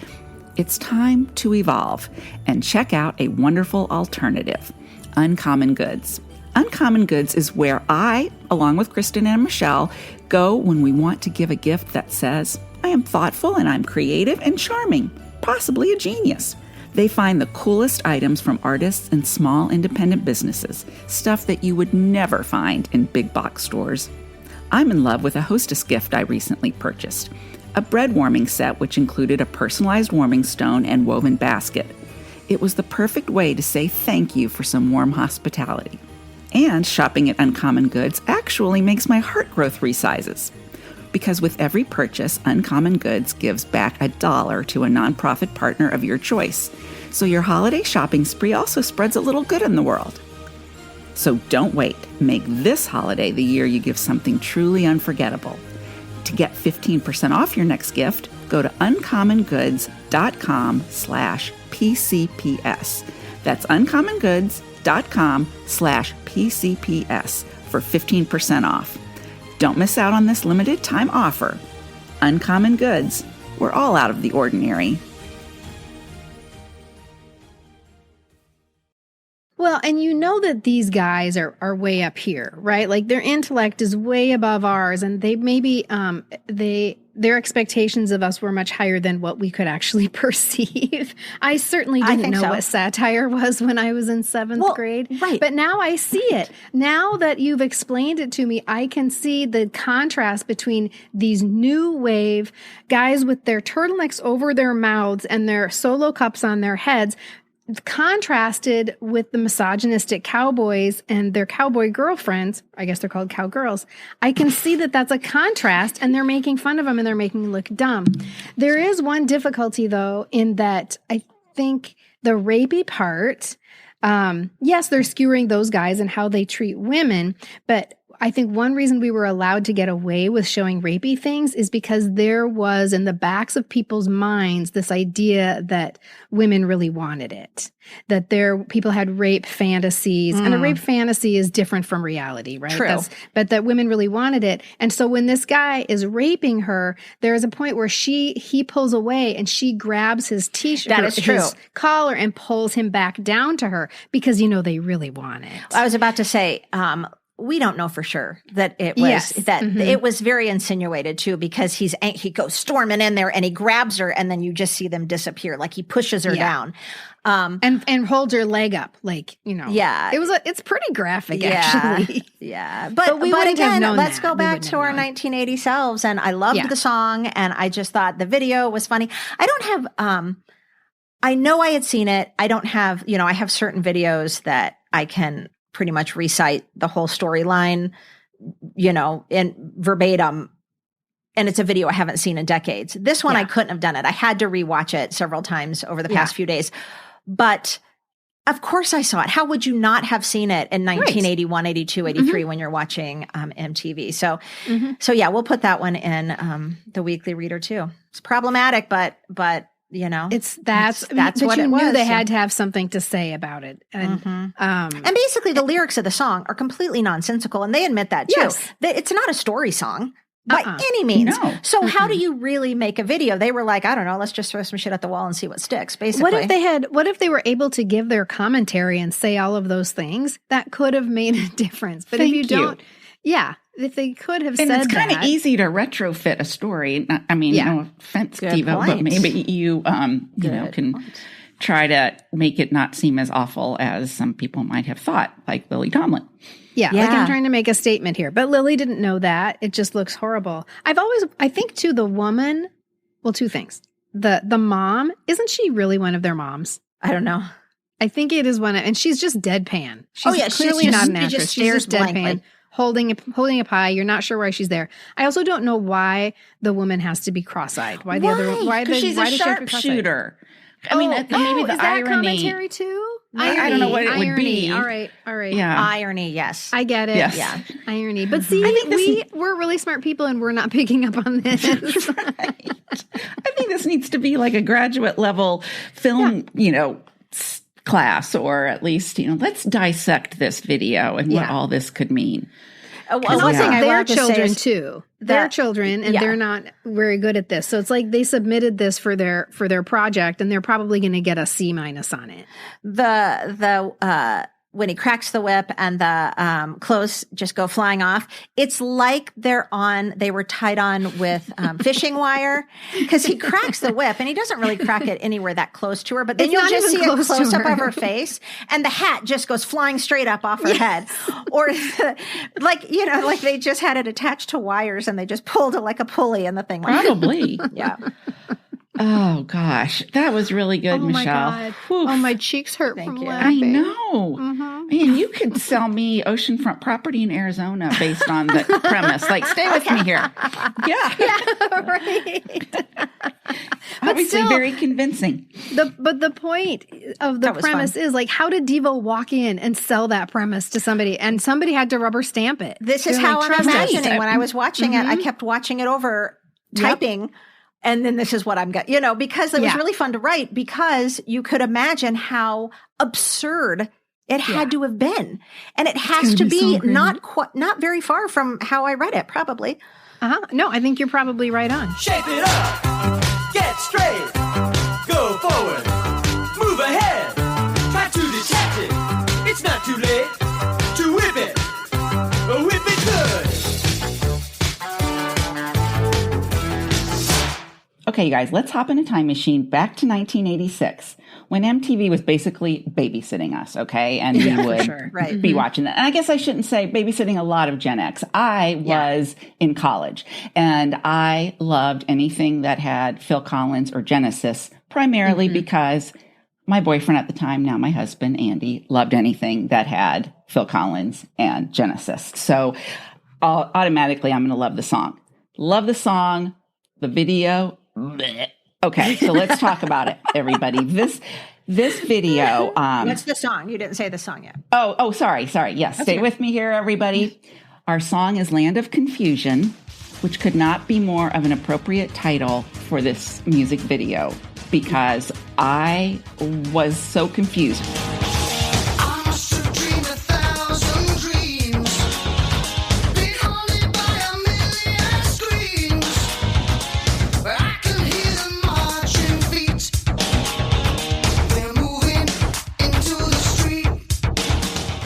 Speaker 4: it's time to evolve and check out a wonderful alternative, Uncommon Goods. Uncommon Goods is where I, along with Kristen and Michelle, go when we want to give a gift that says, I am thoughtful and I'm creative and charming, possibly a genius. They find the coolest items from artists and small independent businesses, stuff that you would never find in big box stores. I'm in love with a hostess gift I recently purchased, a bread warming set which included a personalized warming stone and woven basket. It was the perfect way to say thank you for some warm hospitality. And shopping at Uncommon Goods actually makes my heart grow 3 sizes. Because with every purchase, Uncommon Goods gives back $1 to a nonprofit partner of your choice. So your holiday shopping spree also spreads a little good in the world. So don't wait. Make this holiday the year you give something truly unforgettable. To get 15% off your next gift, go to uncommongoods.com/PCPS. That's uncommongoods.com/PCPS for 15% off. Don't miss out on this limited time offer. Uncommon Goods. We're all out of the ordinary.
Speaker 2: Well, and you know that these guys are way up here, right? Like their intellect is way above ours, and they maybe their expectations of us were much higher than what we could actually perceive. I certainly didn't know what satire was when I was in 7th grade.
Speaker 1: Right.
Speaker 2: But now I see it. Now that you've explained it to me, I can see the contrast between these new wave guys with their turtlenecks over their mouths and their solo cups on their heads, contrasted with the misogynistic cowboys and their cowboy girlfriends. I guess they're called cowgirls. I can see that that's a contrast, and they're making fun of them and they're making them look dumb. There is one difficulty, though, in that I think the rapey part, yes, they're skewering those guys and how they treat women, but I think one reason we were allowed to get away with showing rapey things is because there was in the backs of people's minds this idea that women really wanted it, that people had rape fantasies, and a rape fantasy is different from reality, right?
Speaker 1: True.
Speaker 2: But that women really wanted it. And so when this guy is raping her, there is a point where he pulls away and she grabs his t-shirt,
Speaker 1: that is true,
Speaker 2: his collar, and pulls him back down to her because, they really want it.
Speaker 1: I was about to say, we don't know for sure that it was it was very insinuated too, because he goes storming in there and he grabs her and then you just see them disappear, like he pushes her down,
Speaker 2: and holds her leg up,
Speaker 1: Yeah,
Speaker 2: it's pretty graphic actually.
Speaker 1: Yeah, but again, let's go back to our 1980 selves, and I loved the song, and I just thought the video was funny. I don't have I know I had seen it. I don't have I have certain videos that I can pretty much recite the whole storyline, in verbatim. And it's a video I haven't seen in decades. This one, I couldn't have done it. I had to rewatch it several times over the past few days. But of course I saw it. How would you not have seen it in 1981, 82, 83 when you're watching MTV? So yeah, we'll put that one in the Weekly Reader too. It's problematic, but that's what
Speaker 2: you
Speaker 1: it
Speaker 2: knew
Speaker 1: was.
Speaker 2: they had to have something to say about it. And,
Speaker 1: and basically the lyrics of the song are completely nonsensical, and they admit that too.
Speaker 2: Yes.
Speaker 1: It's not a story song by any means.
Speaker 4: No.
Speaker 1: So how do you really make a video? They were like, I don't know, let's just throw some shit at the wall and see what sticks, basically.
Speaker 2: What if they were able to give their commentary and say all of those things? That could have made a difference. But if you don't, if they could have said that.
Speaker 4: And it's kind of easy to retrofit a story. I mean, no offense, Diva, but maybe you, can try to make it not seem as awful as some people might have thought, like Lily Tomlin.
Speaker 2: Yeah, like I'm trying to make a statement here. But Lily didn't know that. It just looks horrible. I think too, the woman, well, two things. The mom, isn't she really one of their moms?
Speaker 1: I don't know.
Speaker 2: I think it is and she's just deadpan. She's clearly
Speaker 1: she's
Speaker 2: not an
Speaker 1: she
Speaker 2: actress.
Speaker 1: just
Speaker 2: She's
Speaker 1: stares
Speaker 2: just deadpan,
Speaker 1: blankly.
Speaker 2: holding a pie. You're not sure why she's there. I also don't know why the woman has to be cross-eyed. Why the other? Why
Speaker 4: Because she's a
Speaker 2: did she have to be cross-eyed?
Speaker 4: sharpshooter. I mean, maybe the
Speaker 2: is that
Speaker 4: irony.
Speaker 2: commentary too?
Speaker 4: I don't know what it would be.
Speaker 2: All right.
Speaker 4: Yeah.
Speaker 1: Irony, yes.
Speaker 2: I get it.
Speaker 4: Yes.
Speaker 1: Yeah.
Speaker 2: Irony. But see,
Speaker 4: I think
Speaker 2: we're really smart people and we're not picking up on this.
Speaker 4: Right. I think this needs to be like a graduate level film, class, or at least, let's dissect this video and what all this could mean.
Speaker 1: One
Speaker 2: Also,
Speaker 1: thing I
Speaker 2: they're
Speaker 1: wanted to say
Speaker 2: children
Speaker 1: is
Speaker 2: too. They're children, and they're not very good at this. So it's like they submitted this for their project, and they're probably going to get a C- on it.
Speaker 1: when he cracks the whip and the clothes just go flying off, it's like they were tied on with fishing wire, because he cracks the whip and he doesn't really crack it anyway that close to her, but then
Speaker 2: It's
Speaker 1: you'll
Speaker 2: not
Speaker 1: just
Speaker 2: even
Speaker 1: see a
Speaker 2: close to
Speaker 1: close up
Speaker 2: her.
Speaker 1: of her face and the hat just goes flying straight up off her head. Or like they just had it attached to wires and they just pulled it like a pulley and the thing went.
Speaker 4: Probably.
Speaker 1: Yeah.
Speaker 4: Oh, gosh. That was really good, Michelle.
Speaker 2: My God.
Speaker 4: Whew.
Speaker 2: Oh, my cheeks hurt from
Speaker 1: you.
Speaker 2: laughing.
Speaker 4: I know. Man, you could sell me oceanfront property in Arizona based on the premise. Like, stay with me here. Yeah.
Speaker 2: Right.
Speaker 4: Obviously
Speaker 2: still,
Speaker 4: very convincing.
Speaker 2: But the point of the
Speaker 1: was
Speaker 2: premise
Speaker 1: fun.
Speaker 2: is, like, how did Devo walk in and sell that premise to somebody, and somebody had to rubber stamp it?
Speaker 1: This is
Speaker 2: They're
Speaker 1: how
Speaker 2: like,
Speaker 1: I'm
Speaker 2: "Trust us."
Speaker 1: imagining when I was watching it. I kept watching it over, typing, and then this is what I'm getting, because it was really fun to write, because you could imagine how absurd it had to have been. And it has to be not very far from how I read it, probably.
Speaker 2: No, I think you're probably right on.
Speaker 3: Shape it up, get straight, go forward, move ahead, try to detach it. It's not too late to whip it good.
Speaker 4: Okay, you guys, let's hop in a time machine back to 1986 when MTV was basically babysitting us, okay? And we would be watching that. And I guess I shouldn't say babysitting a lot of Gen X. I was in college, and I loved anything that had Phil Collins or Genesis, primarily because my boyfriend at the time, now my husband, Andy, loved anything that had Phil Collins and Genesis. So automatically, I'm going to love the song. Love the song, the video. Bleh. Okay, so let's talk about it, everybody. This video.
Speaker 1: What's the song? You didn't say the song yet.
Speaker 4: Oh, sorry. Yes, stay with me here, everybody. Our song is Land of Confusion, which could not be more of an appropriate title for this music video, because I was so confused.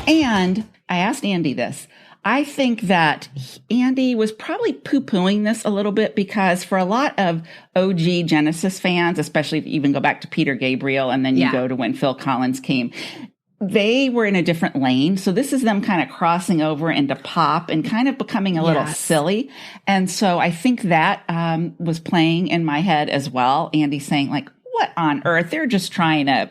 Speaker 4: And I asked Andy this. I think that Andy was probably poo-pooing this a little bit, because for a lot of OG Genesis fans, especially if you even go back to Peter Gabriel and then you go to when Phil Collins came, they were in a different lane. So this is them kind of crossing over into pop and kind of becoming a little silly. And so I think that was playing in my head as well. Andy saying, like, what on earth? They're just trying to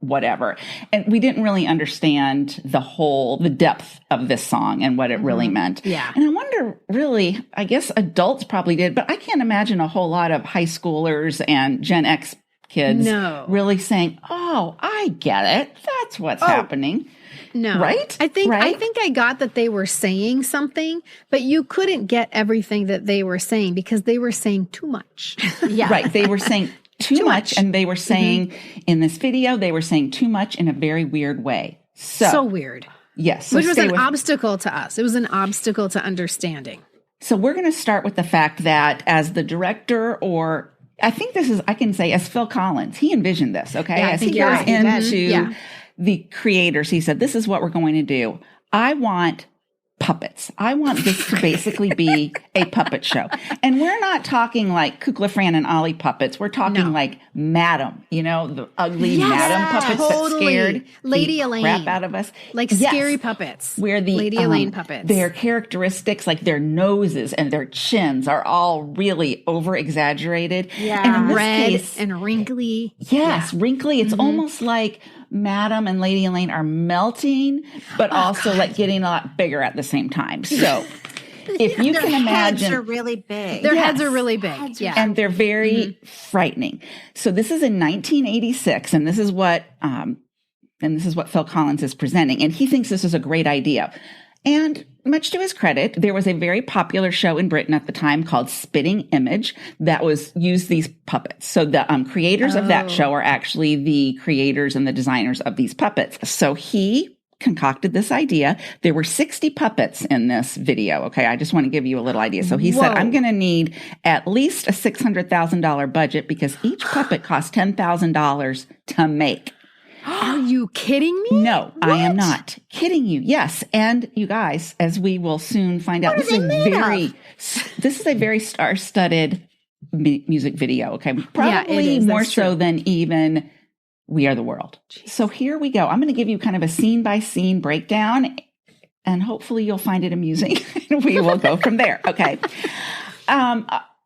Speaker 4: whatever. And we didn't really understand the depth of this song and what it really meant.
Speaker 2: Yeah.
Speaker 4: And I wonder, really, I guess adults probably did, but I can't imagine a whole lot of high schoolers and Gen X kids really saying, oh, I get it. That's what's happening.
Speaker 2: No.
Speaker 4: Right?
Speaker 2: I think I got that they were saying something, but you couldn't get everything that they were saying because they were saying too much.
Speaker 4: Right. They were saying too much. And they were saying in this video, they were saying too much in a very weird way.
Speaker 2: So weird.
Speaker 4: Yes.
Speaker 2: Which was an obstacle to us. It was an obstacle to understanding.
Speaker 4: So we're going to start with the fact that as the director, or I think I can say as Phil Collins, he envisioned this, okay?
Speaker 2: Yeah,
Speaker 4: as he goes
Speaker 2: he
Speaker 4: into the creators, he said, this is what we're going to do. I want puppets. I want this to basically be a puppet show. And we're not talking like Kukla, Fran, and Ollie puppets. We're talking like Madam, the ugly Madam puppets that scared
Speaker 2: Lady
Speaker 4: the
Speaker 2: Elaine
Speaker 4: crap out of us.
Speaker 2: Like scary puppets.
Speaker 4: Where the
Speaker 2: Lady Elaine puppets.
Speaker 4: Their characteristics, like their noses and their chins, are all really over-exaggerated.
Speaker 1: Yeah.
Speaker 4: And in this
Speaker 2: red
Speaker 4: case,
Speaker 2: and wrinkly.
Speaker 4: Yes, wrinkly. It's almost like Madam and Lady Elaine are melting, but also like getting a lot bigger at the same time. So if you can imagine.
Speaker 1: Their heads are really big.
Speaker 2: Their heads are really big. Yeah.
Speaker 4: And they're very frightening. So this is in 1986, and this is what Phil Collins is presenting. And he thinks this is a great idea. And much to his credit, there was a very popular show in Britain at the time called Spitting Image that used these puppets. So the creators of that show are actually the creators and the designers of these puppets. So he concocted this idea. There were 60 puppets in this video. Okay, I just want to give you a little idea. So he said, I'm going to need at least a $600,000 budget because each puppet costs $10,000 to make.
Speaker 2: Are you kidding me?
Speaker 4: No, what? I am not kidding you. Yes. And you guys, as we will soon find out, this is a very star-studded music video. Okay. Probably more so than even We Are the World. Jeez. So here we go. I'm going to give you kind of a scene by scene breakdown, and hopefully you'll find it amusing. We will go from there. Okay.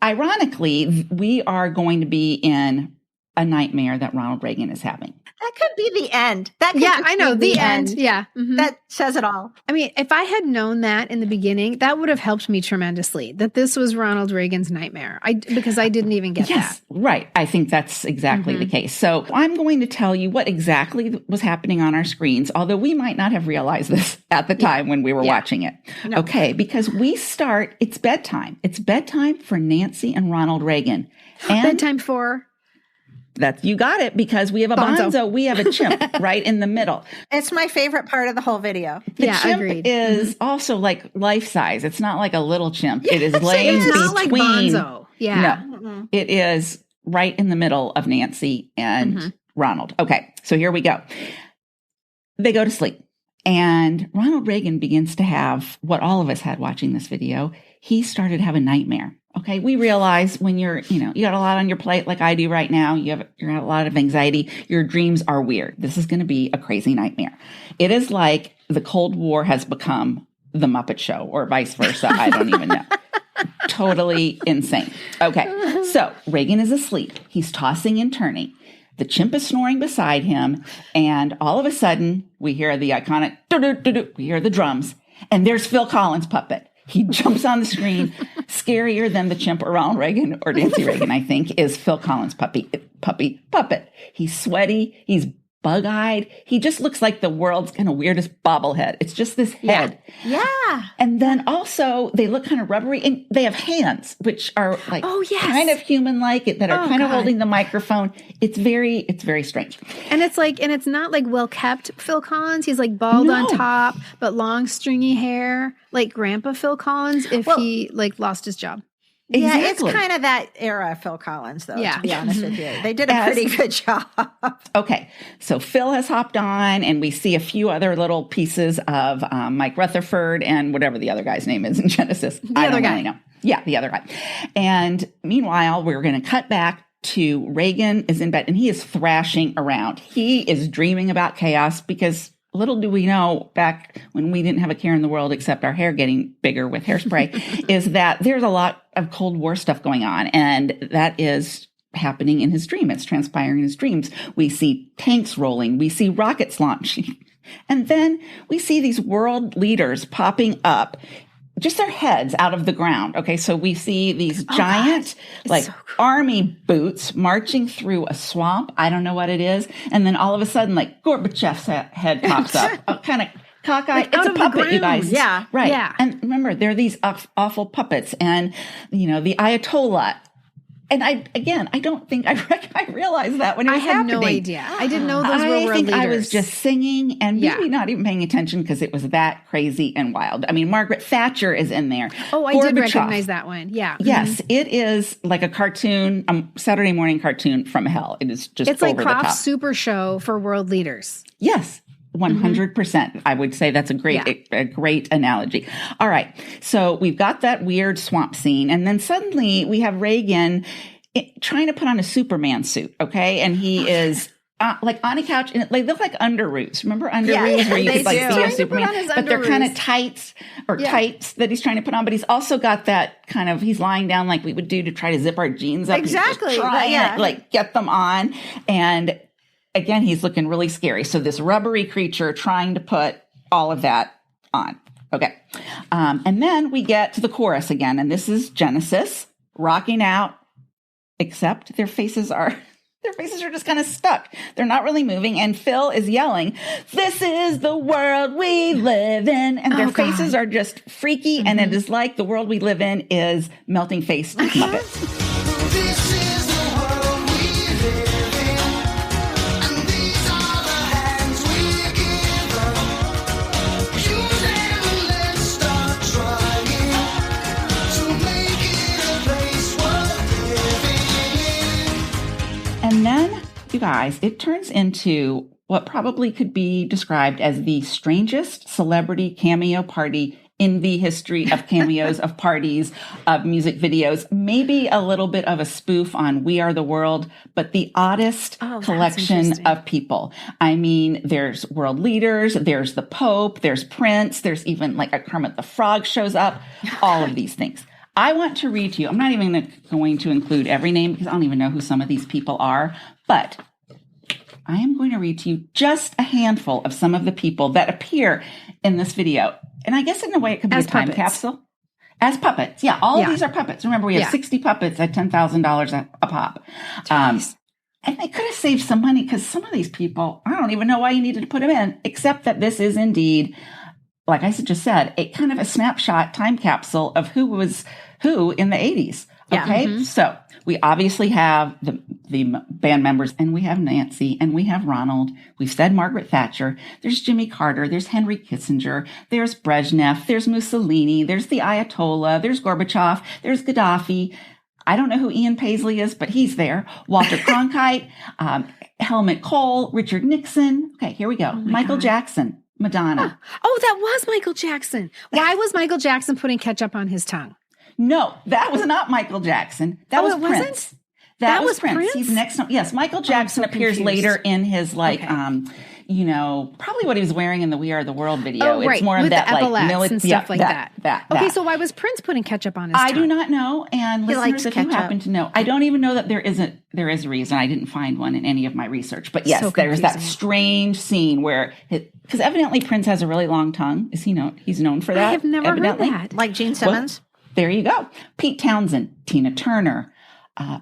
Speaker 4: Ironically, we are going to be in a nightmare that Ronald Reagan is having.
Speaker 1: That could be the end.
Speaker 2: I know. The end. Yeah. Mm-hmm.
Speaker 1: That says it all.
Speaker 2: I mean, if I had known that in the beginning, that would have helped me tremendously, that this was Ronald Reagan's nightmare. Because I didn't even get that.
Speaker 4: Right. I think that's exactly the case. So I'm going to tell you what exactly was happening on our screens, although we might not have realized this at the time when we were watching it. No. Okay. Because it's bedtime. It's bedtime for Nancy and Ronald Reagan. And
Speaker 2: bedtime for...
Speaker 4: You got it, because we have a bonzo. We have a chimp right in the middle.
Speaker 1: It's my favorite part of the whole video.
Speaker 4: The chimp
Speaker 2: agreed.
Speaker 4: is also like life size. It's not like a little chimp. It is laying between.
Speaker 2: It's not like Bonzo. Yeah.
Speaker 4: No, it is right in the middle of Nancy and Ronald. Okay, so here we go. They go to sleep, and Ronald Reagan begins to have what all of us had watching this video. He started to have a nightmare. Okay, we realize when you got a lot on your plate like I do right now, you have a lot of anxiety, your dreams are weird. This is going to be a crazy nightmare. It is like the Cold War has become the Muppet Show, or vice versa. I don't even know. Totally insane. Okay, so Reagan is asleep. He's tossing and turning. The chimp is snoring beside him, and all of a sudden, we hear the iconic do-do-do-do. We hear the drums, and there's Phil Collins' puppet. He jumps on the screen. Scarier than the chimp or Ronald Reagan or Nancy Reagan, I think, is Phil Collins' puppet. He's sweaty. He's bug-eyed. He just looks like the world's kind of weirdest bobblehead. It's just this head.
Speaker 1: Yeah.
Speaker 4: And then also they look kind of rubbery, and they have hands, which are like kind of human-like, that are kind of holding the microphone. It's very strange.
Speaker 2: And it's not like well-kept Phil Collins. He's like bald on top, but long stringy hair, like Grandpa Phil Collins if he like lost his job.
Speaker 1: Yeah, it's kind of that era Phil Collins, though, to be honest with you. They did a pretty good job.
Speaker 4: Okay, so Phil has hopped on, and we see a few other little pieces of Mike Rutherford and whatever the other guy's name is in Genesis. I don't really know. Yeah, the other guy. And meanwhile, we're going to cut back to Reagan is in bed, and he is thrashing around. He is dreaming about chaos because... little do we know, back when we didn't have a care in the world except our hair getting bigger with hairspray, is that there's a lot of Cold War stuff going on. And that is happening in his dream. It's transpiring in his dreams. We see tanks rolling. We see rockets launching. And then we see these world leaders popping up, just their heads out of the ground. Okay, so we see these giant, army boots marching through a swamp. I don't know what it is. And then all of a sudden, like, Gorbachev's head pops up, kind of cockeyed. It's a puppet, you guys.
Speaker 1: Yeah.
Speaker 4: Right.
Speaker 1: Yeah.
Speaker 4: And remember, they're these awful puppets. And, the Ayatollah. And I don't think I realized that when it was happening.
Speaker 2: I had no idea. I didn't know those were world leaders.
Speaker 4: I was just singing and maybe not even paying attention because it was that crazy and wild. I mean, Margaret Thatcher is in there.
Speaker 2: Oh, I did recognize that one. Yeah.
Speaker 4: Yes, it is like a cartoon, Saturday morning cartoon from hell. It is just
Speaker 2: it's like Croft's Super Show for world leaders.
Speaker 4: Yes. 100%. I would say that's a great analogy. All right. So we've got that weird swamp scene. And then suddenly we have Reagan trying to put on a Superman suit. Okay. And he is like on a couch, and they look like underoos. Remember underoos where you could like be a Superman, but they're kind of tights that he's trying to put on. But he's also got that kind of, he's lying down like we would do to try to zip our jeans up.
Speaker 1: Exactly.
Speaker 4: Trying to like get them on. And again, he's looking really scary. So this rubbery creature trying to put all of that on. Okay. And then we get to the chorus again, and this is Genesis rocking out, except their faces are just kind of stuck. They're not really moving. And Phil is yelling, "This is the world we live in." And their faces are just freaky. And it is like the world we live in is melting face puppets.
Speaker 3: This is the world we live in, and these are the hands we give them. Use them and let's start trying to make it a place worth living in.
Speaker 4: And then, you guys, it turns into what probably could be described as the strangest celebrity cameo party in the history of cameos, of parties, of music videos. Maybe a little bit of a spoof on We Are the World, but the oddest collection of people. I mean, there's world leaders, there's the Pope, there's Prince, there's even like a Kermit the Frog shows up, all of these things. I want to read to you. I'm not even going to include every name because I don't even know who some of these people are, but I am going to read to you just a handful of some of the people that appear in this video. And I guess in a way it could be a time capsule. As puppets. Yeah, all of these are puppets. Remember, we have 60 puppets at $10,000 a pop. And they could have saved some money because some of these people, I don't even know why you needed to put them in, except that this is indeed, like I just said, a kind of a snapshot time capsule of who was who in the 80s. Okay, so we obviously have the band members, and we have Nancy, and we have Ronald. We've said Margaret Thatcher. There's Jimmy Carter. There's Henry Kissinger. There's Brezhnev. There's Mussolini. There's the Ayatollah. There's Gorbachev. There's Gaddafi. I don't know who Ian Paisley is, but he's there. Walter Cronkite, Helmut Kohl, Richard Nixon. Okay, here we go. Michael Jackson, Madonna.
Speaker 2: Oh, that was Michael Jackson. Why was Michael Jackson putting ketchup on his tongue?
Speaker 4: No, that was not Michael Jackson. That was Prince.
Speaker 2: Wasn't?
Speaker 4: That was Prince. He's next. Yes, Michael Jackson appears later in his probably what he was wearing in the We Are the World video.
Speaker 2: Oh, right.
Speaker 4: It's more
Speaker 2: with
Speaker 4: of that
Speaker 2: the epaulets and stuff like that.
Speaker 4: Okay,
Speaker 2: so why was Prince putting ketchup on his tongue?
Speaker 4: I do not know. And listeners, if you happen to know, I don't even know that there is a reason. I didn't find one in any of my research. But yes, there's that strange scene where because evidently Prince has a really long tongue. Is he known? He's known for that.
Speaker 2: I have never heard that.
Speaker 1: Like Gene Simmons.
Speaker 4: Well, there you go. Pete Townsend, Tina Turner,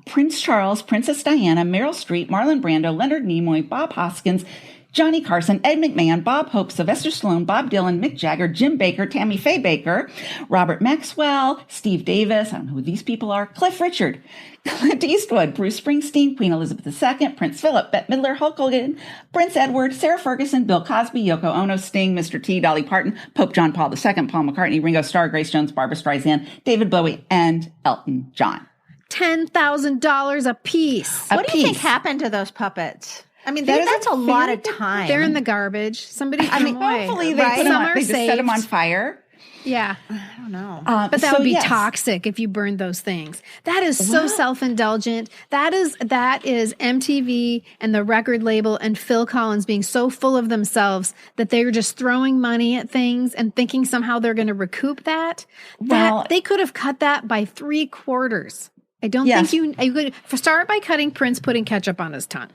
Speaker 4: Prince Charles, Princess Diana, Meryl Streep, Marlon Brando, Leonard Nimoy, Bob Hoskins, Johnny Carson, Ed McMahon, Bob Hope, Sylvester Stallone, Bob Dylan, Mick Jagger, Jim Baker, Tammy Faye Baker, Robert Maxwell, Steve Davis, I don't know who these people are, Cliff Richard, Clint Eastwood, Bruce Springsteen, Queen Elizabeth II, Prince Philip, Bette Midler, Hulk Hogan, Prince Edward, Sarah Ferguson, Bill Cosby, Yoko Ono, Sting, Mr. T, Dolly Parton, Pope John Paul II, Paul McCartney, Ringo Starr, Grace Jones, Barbra Streisand, David Bowie, and Elton John.
Speaker 2: $10,000 a piece.
Speaker 1: What do you think happened to those puppets? I mean, that's a lot of time.
Speaker 2: They're in the garbage. Somebody threw them away.
Speaker 4: Hopefully they just set them on fire.
Speaker 2: Yeah.
Speaker 1: I don't know.
Speaker 2: But that would be toxic if you burned those things. That is so self-indulgent. That is MTV and the record label and Phil Collins being so full of themselves that they're just throwing money at things and thinking somehow they're going to recoup that. Well, they could have cut that by 3/4. I don't think you could start by cutting Prince putting ketchup on his tongue.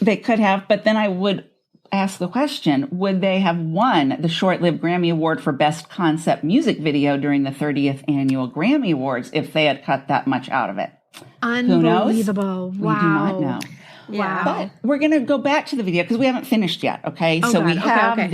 Speaker 4: They could have, but then I would ask the question, would they have won the short-lived Grammy Award for Best Concept Music Video during the 30th Annual Grammy Awards if they had cut that much out of it?
Speaker 2: Unbelievable.
Speaker 4: Who knows?
Speaker 2: Wow.
Speaker 4: We do not know.
Speaker 2: Wow.
Speaker 4: But we're going to go back to the video because we haven't finished yet, okay? We have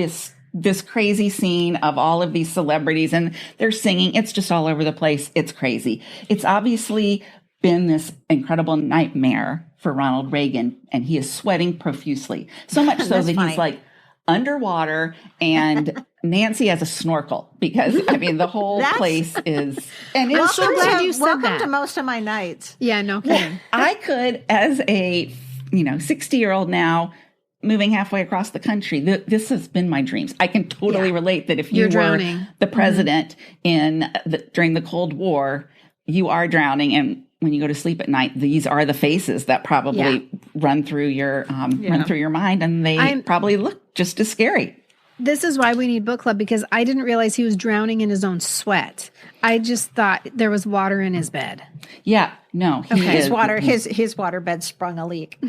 Speaker 4: this crazy scene of all of these celebrities and they're singing. It's just all over the place. It's crazy. It's obviously been this incredible nightmare for Ronald Reagan, and he is sweating profusely. So much so that he's like underwater, and Nancy has a snorkel because, I mean, the whole place is... And
Speaker 2: I'm so glad you said that.
Speaker 1: Welcome to most of my nights.
Speaker 2: Yeah, no kidding.
Speaker 4: I could, as a 60-year-old now, moving halfway across the country, this has been my dreams. I can totally relate that if you were the president during the Cold War, you are drowning, and when you go to sleep at night, these are the faces that probably run through your mind, and they probably look just as scary.
Speaker 2: This is why we need book club, because I didn't realize he was drowning in his own sweat. I just thought there was water in his bed.
Speaker 4: Yeah, no.
Speaker 1: His water bed sprung a leak.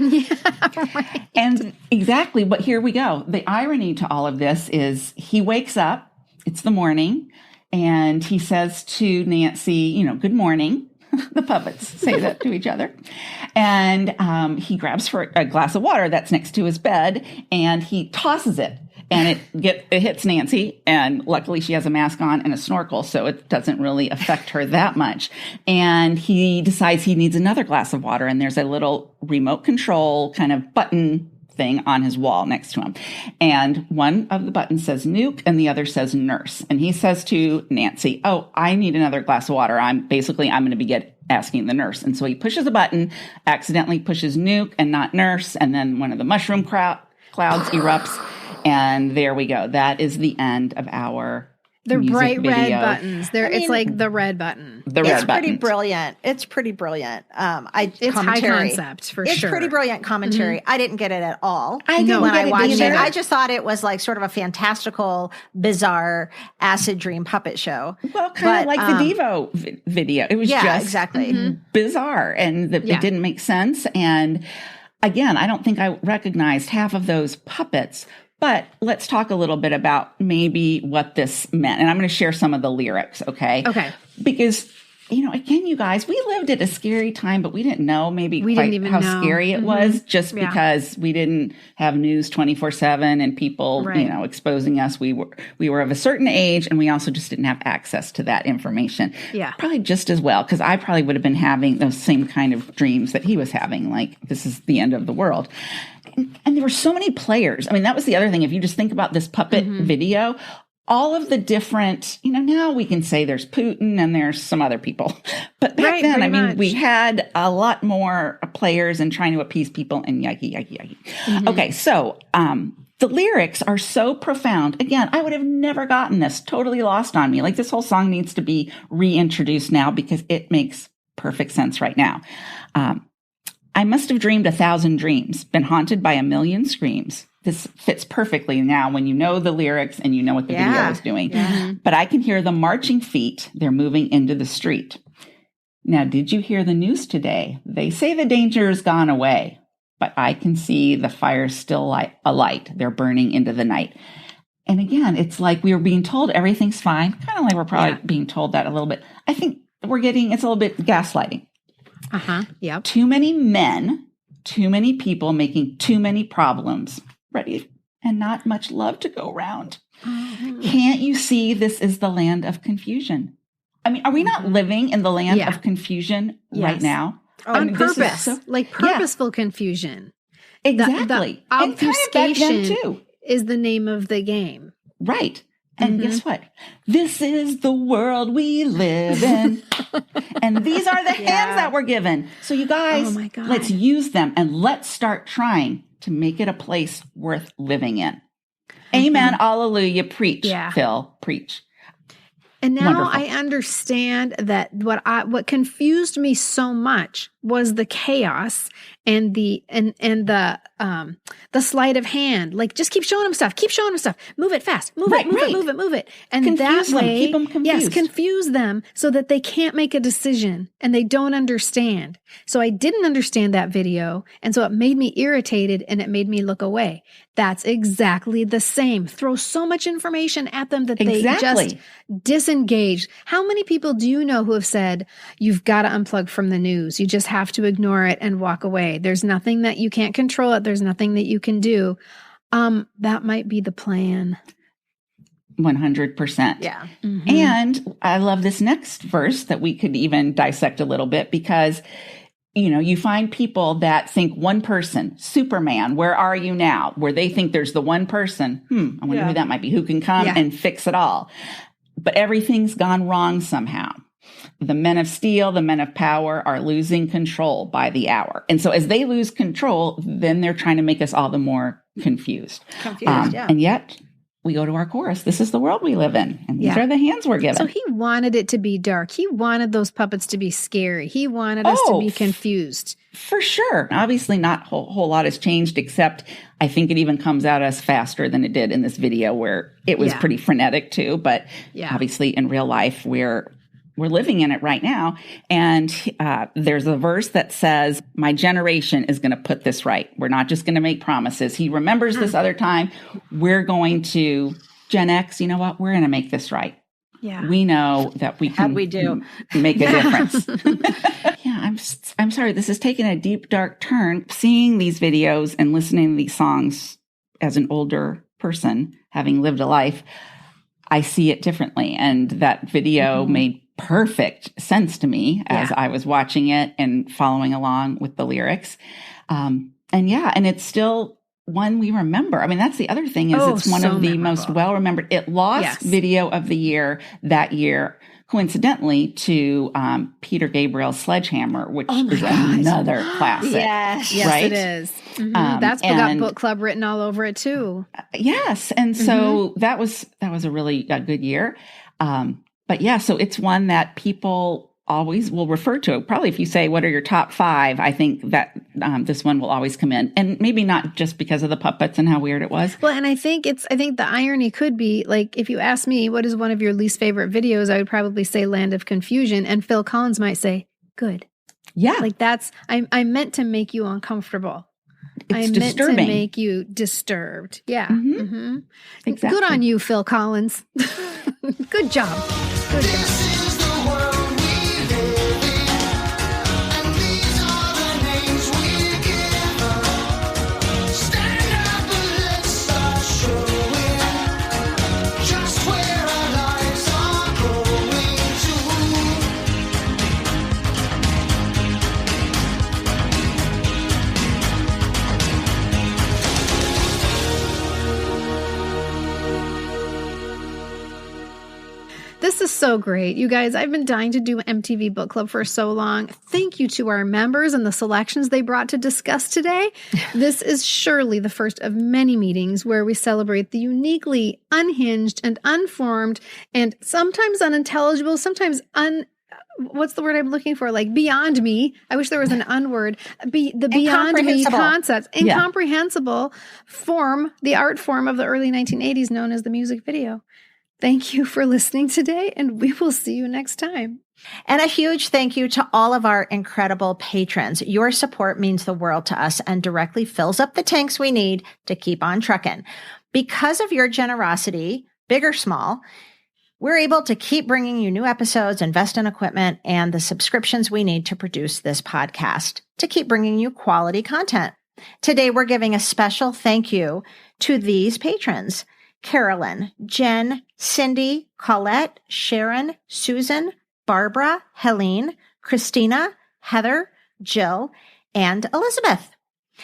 Speaker 4: And exactly, but here we go. The irony to all of this is he wakes up, it's the morning, and he says to Nancy, good morning. The puppets say that to each other. And he grabs for a glass of water that's next to his bed, and he tosses it. And it hits Nancy, and luckily she has a mask on and a snorkel, so it doesn't really affect her that much. And he decides he needs another glass of water, and there's a little remote control kind of button thing on his wall next to him. And one of the buttons says nuke, and the other says nurse. And he says to Nancy, "Oh, I need another glass of water. I'm going to be asking the nurse." And so he pushes a button, accidentally pushes nuke and not nurse, and then one of the mushroom clouds erupts. And there we go. That is the end of our music
Speaker 2: bright
Speaker 4: video.
Speaker 2: red buttons. It's like the red button.
Speaker 1: It's pretty brilliant. It's pretty brilliant.
Speaker 2: It's high concept for sure.
Speaker 1: It's pretty brilliant commentary. I didn't get it at all.
Speaker 4: I didn't
Speaker 1: when
Speaker 4: get
Speaker 1: I
Speaker 4: it
Speaker 1: watched
Speaker 4: either.
Speaker 1: it. I just thought it was like sort of a fantastical, bizarre acid dream puppet show.
Speaker 4: Well, kind of like the Devo video. It was just
Speaker 1: exactly
Speaker 4: bizarre, and it didn't make sense. And again, I don't think I recognized half of those puppets. But let's talk a little bit about maybe what this meant. And I'm going to share some of the lyrics, okay?
Speaker 2: Okay.
Speaker 4: Because, again, you guys, we lived at a scary time, but we didn't know how scary it was just because we didn't have news 24/7 and people, exposing us. We were of a certain age, and we also just didn't have access to that information.
Speaker 2: Yeah.
Speaker 4: Probably just as well, because I probably would have been having those same kind of dreams that he was having, like this is the end of the world. And there were so many players. I mean, that was the other thing. If you just think about this puppet video, all of the different, now we can say there's Putin and there's some other people. But back then, we had a lot more players and trying to appease people and yikey. Okay, so the lyrics are so profound. Again, I would have never gotten this. Totally lost on me. Like this whole song needs to be reintroduced now because it makes perfect sense right now. I must have dreamed 1,000 dreams, been haunted by 1,000,000 screams. This fits perfectly now when you know the lyrics and you know what the video is doing. Yeah. But I can hear the marching feet. They're moving into the street. Now, did you hear the news today? They say the danger is gone away, but I can see the fire still alight. They're burning into the night. And again, it's like we were being told everything's fine. Kind of like we're probably being told that a little bit. I think it's a little bit gaslighting.
Speaker 2: Yep.
Speaker 4: Too many men, too many people making too many problems, ready, and not much love to go around. Can't you see this is the land of confusion? I mean, are we not living in the land of confusion right now?
Speaker 2: On purpose, purposeful confusion.
Speaker 4: Exactly.
Speaker 2: The obfuscation
Speaker 4: and too.
Speaker 2: Is the name of the game.
Speaker 4: Right. And guess what? This is the world we live in. And these are the hands that we're given. So you guys, let's use them and let's start trying to make it a place worth living in. Amen. Alleluia. Preach, Phil. Preach.
Speaker 2: And now
Speaker 4: Wonderful.
Speaker 2: I understand that what confused me so much was the chaos and the sleight of hand. Like, just keep showing them stuff. Move it fast. Move it. And
Speaker 4: confuse
Speaker 2: that way,
Speaker 4: keep them confused.
Speaker 2: Yes, confuse them so that they can't make a decision and they don't understand. So I didn't understand that video, and so it made me irritated and it made me look away. That's exactly the same. Throw so much information at them that they just disengage. How many people do you know who have said, you've got to unplug from the news. You just have to ignore it and walk away. There's nothing that you can't control it. There's nothing that you can do. That might be the plan.
Speaker 4: 100%.
Speaker 1: Yeah.
Speaker 2: Mm-hmm.
Speaker 4: And I love this next verse that we could even dissect a little bit because, you find people that think one person, Superman, where are you now? Where they think there's the one person, I wonder who that might be, who can come and fix it all. But everything's gone wrong somehow. The men of steel, the men of power are losing control by the hour. And so as they lose control, then they're trying to make us all the more confused. And yet we go to our chorus. This is the world we live in. And these are the hands we're given.
Speaker 2: So he wanted it to be dark. He wanted those puppets to be scary. He wanted us to be confused.
Speaker 4: For sure. Obviously not a whole lot has changed, except I think it even comes at us faster than it did in this video where it was pretty frenetic too. But obviously in real life, we're we're living in it right now. And there's a verse that says, my generation is going to put this right. We're not just going to make promises. He remembers this other time. We're going to, Gen X, you know what? We're going to make this right.
Speaker 2: Yeah.
Speaker 4: We know that we can make a difference. Yeah, I'm sorry. This has taken a deep, dark turn. Seeing these videos and listening to these songs as an older person, having lived a life, I see it differently. And that video made perfect sense to me as I was watching it and following along with the lyrics. And it's still one we remember. I mean, that's the other thing is it's one of the most well-remembered. It lost video of the year that year, coincidentally, to Peter Gabriel's Sledgehammer, which is another classic.
Speaker 2: Yes,
Speaker 4: right?
Speaker 2: It is. That's got book club written all over it too.
Speaker 4: Yes, and so that was a really good year. But yeah, so it's one that people always will refer to. Probably if you say, what are your top 5, I think that this one will always come in. And maybe not just because of the puppets and how weird it was.
Speaker 2: Well, and I think the irony could be, like, if you ask me, what is one of your least favorite videos, I would probably say Land of Confusion. And Phil Collins might say, good.
Speaker 4: Yeah.
Speaker 2: Like I meant to make you uncomfortable.
Speaker 4: It's
Speaker 2: meant
Speaker 4: disturbing.
Speaker 2: to make you disturbed. Yeah.
Speaker 4: Exactly.
Speaker 2: Good on you, Phil Collins. Good job. Good job. This is so great. You guys, I've been dying to do MTV Book Club for so long. Thank you to our members and the selections they brought to discuss today. This is surely the first of many meetings where we celebrate the uniquely unhinged and unformed and sometimes unintelligible, sometimes what's the word I'm looking for? Like beyond me. I wish there was an unword. The beyond me concepts. Incomprehensible form, the art form of the early 1980s known as the music video. Thank you for listening today, and we will see you next time.
Speaker 1: And a huge thank you to all of our incredible patrons. Your support means the world to us and directly fills up the tanks we need to keep on trucking. Because of your generosity, big or small, we're able to keep bringing you new episodes, invest in equipment, and the subscriptions we need to produce this podcast to keep bringing you quality content. Today, we're giving a special thank you to these patrons: Carolyn, Jen, Cindy, Colette, Sharon, Susan, Barbara, Helene, Christina, Heather, Jill, and Elizabeth.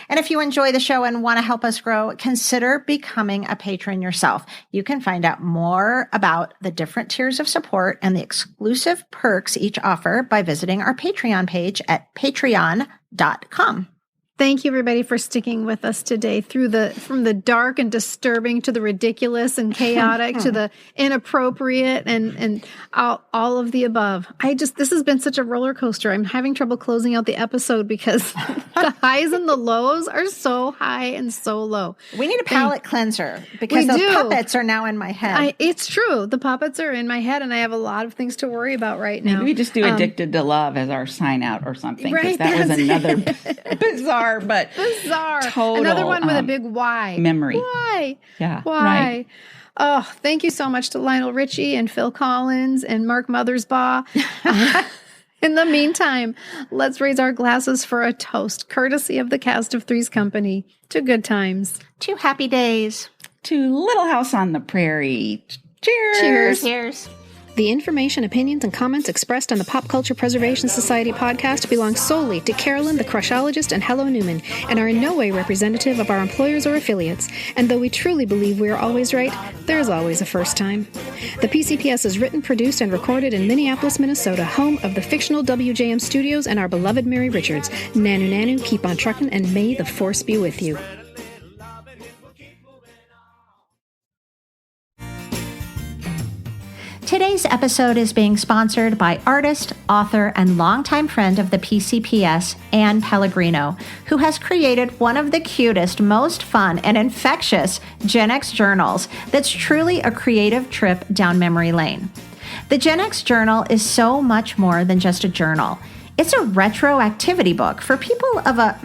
Speaker 1: And if you enjoy the show and want to help us grow, consider becoming a patron yourself. You can find out more about the different tiers of support and the exclusive perks each offer by visiting our Patreon page at patreon.com.
Speaker 2: Thank you, everybody, for sticking with us today from the dark and disturbing to the ridiculous and chaotic to the inappropriate and all of the above. This has been such a roller coaster. I'm having trouble closing out the episode because the highs and the lows are so high and so low.
Speaker 1: We need a palate cleanser because those puppets are now in my head.
Speaker 2: It's true. The puppets are in my head, and I have a lot of things to worry about right now.
Speaker 4: Maybe we just do Addicted to Love as our sign out or something.
Speaker 2: Right,
Speaker 4: that was another bizarre. Total,
Speaker 2: another one with a big why.
Speaker 4: Memory.
Speaker 2: Why?
Speaker 4: Yeah.
Speaker 2: Why?
Speaker 4: Right.
Speaker 2: Oh, thank you so much to Lionel Richie and Phil Collins and Mark Mothersbaugh. In the meantime, let's raise our glasses for a toast, courtesy of the cast of Three's Company, to good times.
Speaker 1: To happy days.
Speaker 4: To Little House on the Prairie. Cheers.
Speaker 1: Cheers. Cheers.
Speaker 2: The information, opinions, and comments expressed on the Pop Culture Preservation Society podcast belong solely to Carolyn, the Crushologist, and Hello Newman, and are in no way representative of our employers or affiliates. And though we truly believe we are always right, there is always a first time. The PCPS is written, produced, and recorded in Minneapolis, Minnesota, home of the fictional WJM Studios and our beloved Mary Richards. Nanu Nanu, keep on truckin', and may the force be with you.
Speaker 1: Today's episode is being sponsored by artist, author, and longtime friend of the PCPS, Anne Pellegrino, who has created one of the cutest, most fun, and infectious Gen X journals that's truly a creative trip down memory lane. The Gen X Journal is so much more than just a journal. It's a retro activity book for people of a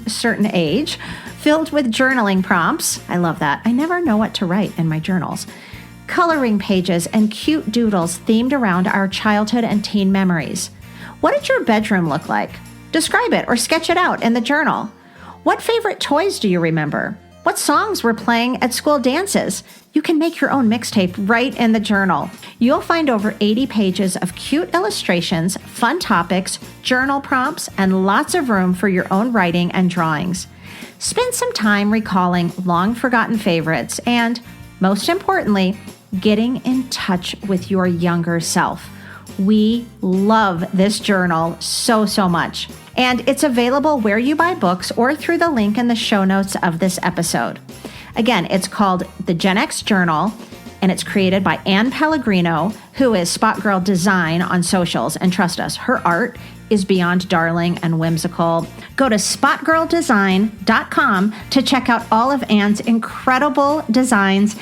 Speaker 1: certain age, filled with journaling prompts. I love that. I never know what to write in my journals. Coloring pages and cute doodles themed around our childhood and teen memories. What did your bedroom look like? Describe it or sketch it out in the journal. What favorite toys do you remember? What songs were playing at school dances? You can make your own mixtape right in the journal. You'll find over 80 pages of cute illustrations, fun topics, journal prompts, and lots of room for your own writing and drawings. Spend some time recalling long-forgotten favorites and, most importantly, getting in touch with your younger self. We love this journal so much. And it's available where you buy books or through the link in the show notes of this episode. Again, it's called The Gen X Journal, and it's created by Anne Pellegrino, who is Spot Girl Design on socials. And trust us, her art is beyond darling and whimsical. Go to spotgirldesign.com to check out all of Anne's incredible designs.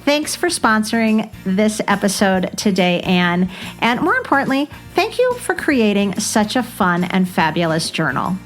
Speaker 1: Thanks for sponsoring this episode today, Anne. And more importantly, thank you for creating such a fun and fabulous journal.